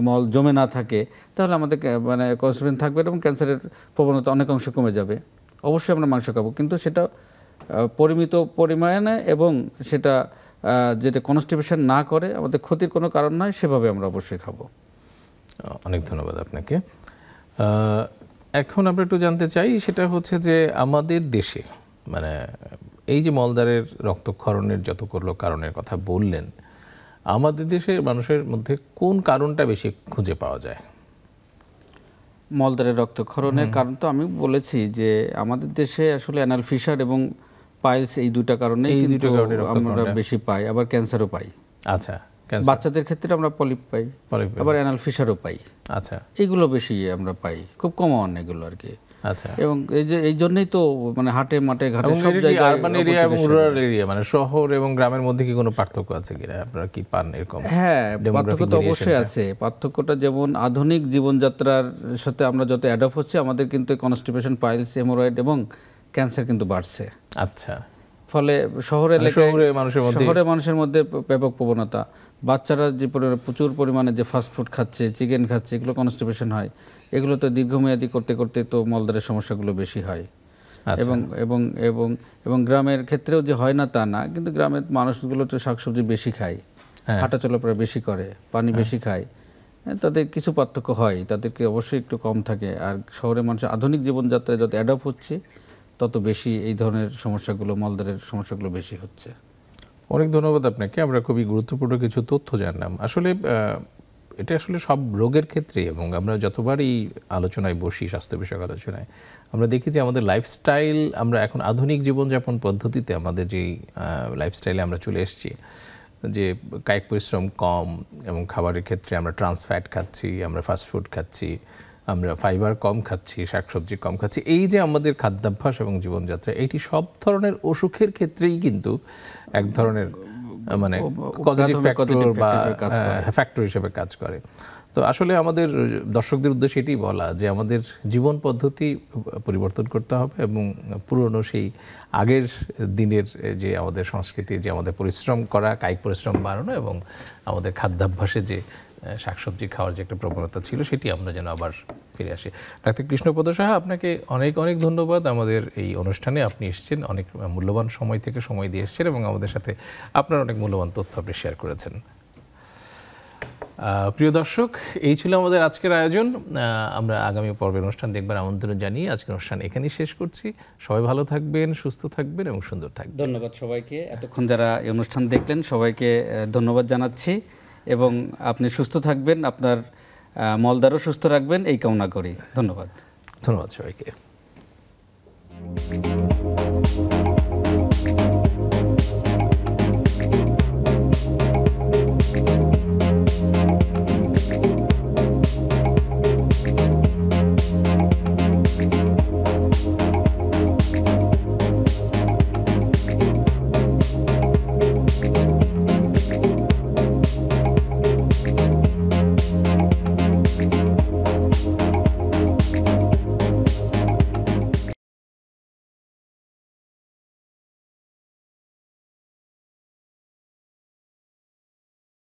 মল জমে না থাকে তাহলে আমাদের মানে কনস্টিপেশন থাকবে এবং ক্যান্সারের প্রবণতা অনেক অংশে কমে যাবে। অবশ্যই আমরা মাংস খাবো, কিন্তু সেটা পরিমিত পরিমাণে, এবং সেটা যেটা কনস্টিপেশন না করে, আমাদের ক্ষতির কোনো কারণ নয়, সেভাবে আমরা অবশ্যই খাবো। অনেক ধন্যবাদ আপনাকে। এখন আমরা একটু জানতে চাই, সেটা হচ্ছে যে আমাদের দেশে মানে এই যে মলদ্বারের রক্তক্ষরণের যতগুলো কারণের কথা বললেন, আমাদের দেশের মানুষের মধ্যে কোন কারণটা বেশি খুঁজে পাওয়া যায়? মলদ্বারের রক্তক্ষরণের কারণ তো আমি বলেছি যে আমাদের দেশে আসলে অ্যানাল ফিশার এবং পাইলস, এই দুটো কারণে আমরা বেশি পাই, আবার ক্যান্সারও পাই। আচ্ছা, বাচ্চাদের ক্ষেত্রে আমরা পলিপ পাই, আবার অ্যানাল ফিশারও পাই। আচ্ছা, এইগুলো বেশি আমরা পাই, খুব কমন এগুলো আর কি। আচ্ছা, এবং এই জন্যই তো মানে হাটে মাঠে ঘাটে সব জায়গায় আরবান এরিয়া এবং রুরাল এরিয়া, মানে শহর এবং গ্রামের মধ্যে কি কোনো পার্থক্য আছে কিনা, আপনারা কি পান এরকম? হ্যাঁ, পার্থক্য তো অবশ্যই আছে। পার্থক্যটা যেমন আধুনিক জীবনযাত্রার সাথে আমরা যত অ্যাডপ্ট হচ্ছি, আমাদের কিন্তু কনস্টিপেশন, পাইলস, হেমোরয়েড এবং ক্যান্সার কিন্তু বাড়ছে। আচ্ছা, ফলে শহরে মানুষের মধ্যে ব্যাপক প্রবণতা। বাচ্চারা যে প্রচুর পরিমাণে যে ফাস্ট ফুড খাচ্ছে, চিকেন খাচ্ছে, এগুলো কনস্টিপেশন হয়। এগুলো তো দীর্ঘমেয়াদী করতে করতে তো মলদ্বারের সমস্যাগুলো বেশি হয়। এবং এবং এবং এবং গ্রামের ক্ষেত্রেও যে হয় না তা না, কিন্তু গ্রামের মানুষগুলো তো শাকসবজি বেশি খায়, হাঁটা চলাফেরা বেশি করে, পানি বেশি খায়, তাদের কিছু পার্থক্য হয়, তাদেরকে অবশ্যই একটু কম থাকে। আর শহরের মানুষের আধুনিক জীবনযাত্রায় যত অ্যাডপ্ট হচ্ছে তত বেশি এই ধরনের সমস্যাগুলো, মলদ্বারের সমস্যাগুলো বেশি হচ্ছে। অনেক ধন্যবাদ আপনাকে। আমরা খুবই গুরুত্বপূর্ণ কিছু তথ্য জানলাম। আসলে এটা আসলে সব রোগের ক্ষেত্রে, এবং আমরা যতবারই আলোচনায় বসি, স্বাস্থ্য বিষয়ক আলোচনায়, আমরা দেখি যে আমাদের লাইফস্টাইল, আমরা এখন আধুনিক জীবনযাপন পদ্ধতিতে আমাদের যেই লাইফস্টাইলে আমরা চলে এসেছি, যে কায়িক পরিশ্রম কম এবং খাবারের ক্ষেত্রে আমরা ট্রান্স ফ্যাট খাচ্ছি, আমরা ফাস্টফুড খাচ্ছি, আমরা ফাইবার কম খাচ্ছি, শাকসবজি কম খাচ্ছি, এই যে আমাদের খাদ্যাভ্যাস এবং জীবনযাত্রা, এইটি সব ধরনের অসুখের ক্ষেত্রেই কিন্তু এক ধরনের মানে পজিটিভ ফ্যাক্টর বা ফ্যাক্টর হিসেবে কাজ করে। তো আসলে আমাদের দর্শকদের উদ্দেশ্যে এটাই বলা যে আমাদের জীবন পদ্ধতি পরিবর্তন করতে হবে, এবং পুরনো সেই আগের দিনের যে আমাদের সংস্কৃতি, যে আমাদের পরিশ্রম করা, কায়িক পরিশ্রম বাড়ানো এবং আমাদের খাদ্যাভ্যাসে যে শাকসবজি খাওয়ার যে একটা প্রবণতা ছিল, সেটি আমরা যেন আবার ফিরে আসি। ডাক্তার কৃষ্ণপদ সাহা, আপনাকে অনেক অনেক ধন্যবাদ। আমাদের এই অনুষ্ঠানে আপনি এসেছেন, অনেক মূল্যবান সময় থেকে সময় দিয়ে এসেছেন এবং আমাদের সাথে আপনার অনেক মূল্যবান তথ্য আপনি শেয়ার করেছেন। প্রিয় দর্শক, এই ছিল আমাদের আজকের আয়োজন। আমরা আগামী পর্বের অনুষ্ঠান দেখবার আমন্ত্রণ জানিয়ে আজকের অনুষ্ঠান এখানেই শেষ করছি। সবাই ভালো থাকবেন, সুস্থ থাকবেন এবং সুন্দর থাকবেন। ধন্যবাদ সবাইকে, এতক্ষণ যারা এই অনুষ্ঠান দেখলেন সবাইকে ধন্যবাদ জানাচ্ছি। এবং আপনি সুস্থ থাকবেন, আপনার মলদ্বারও সুস্থ রাখবেন এই কামনা করি। ধন্যবাদ সবাইকে।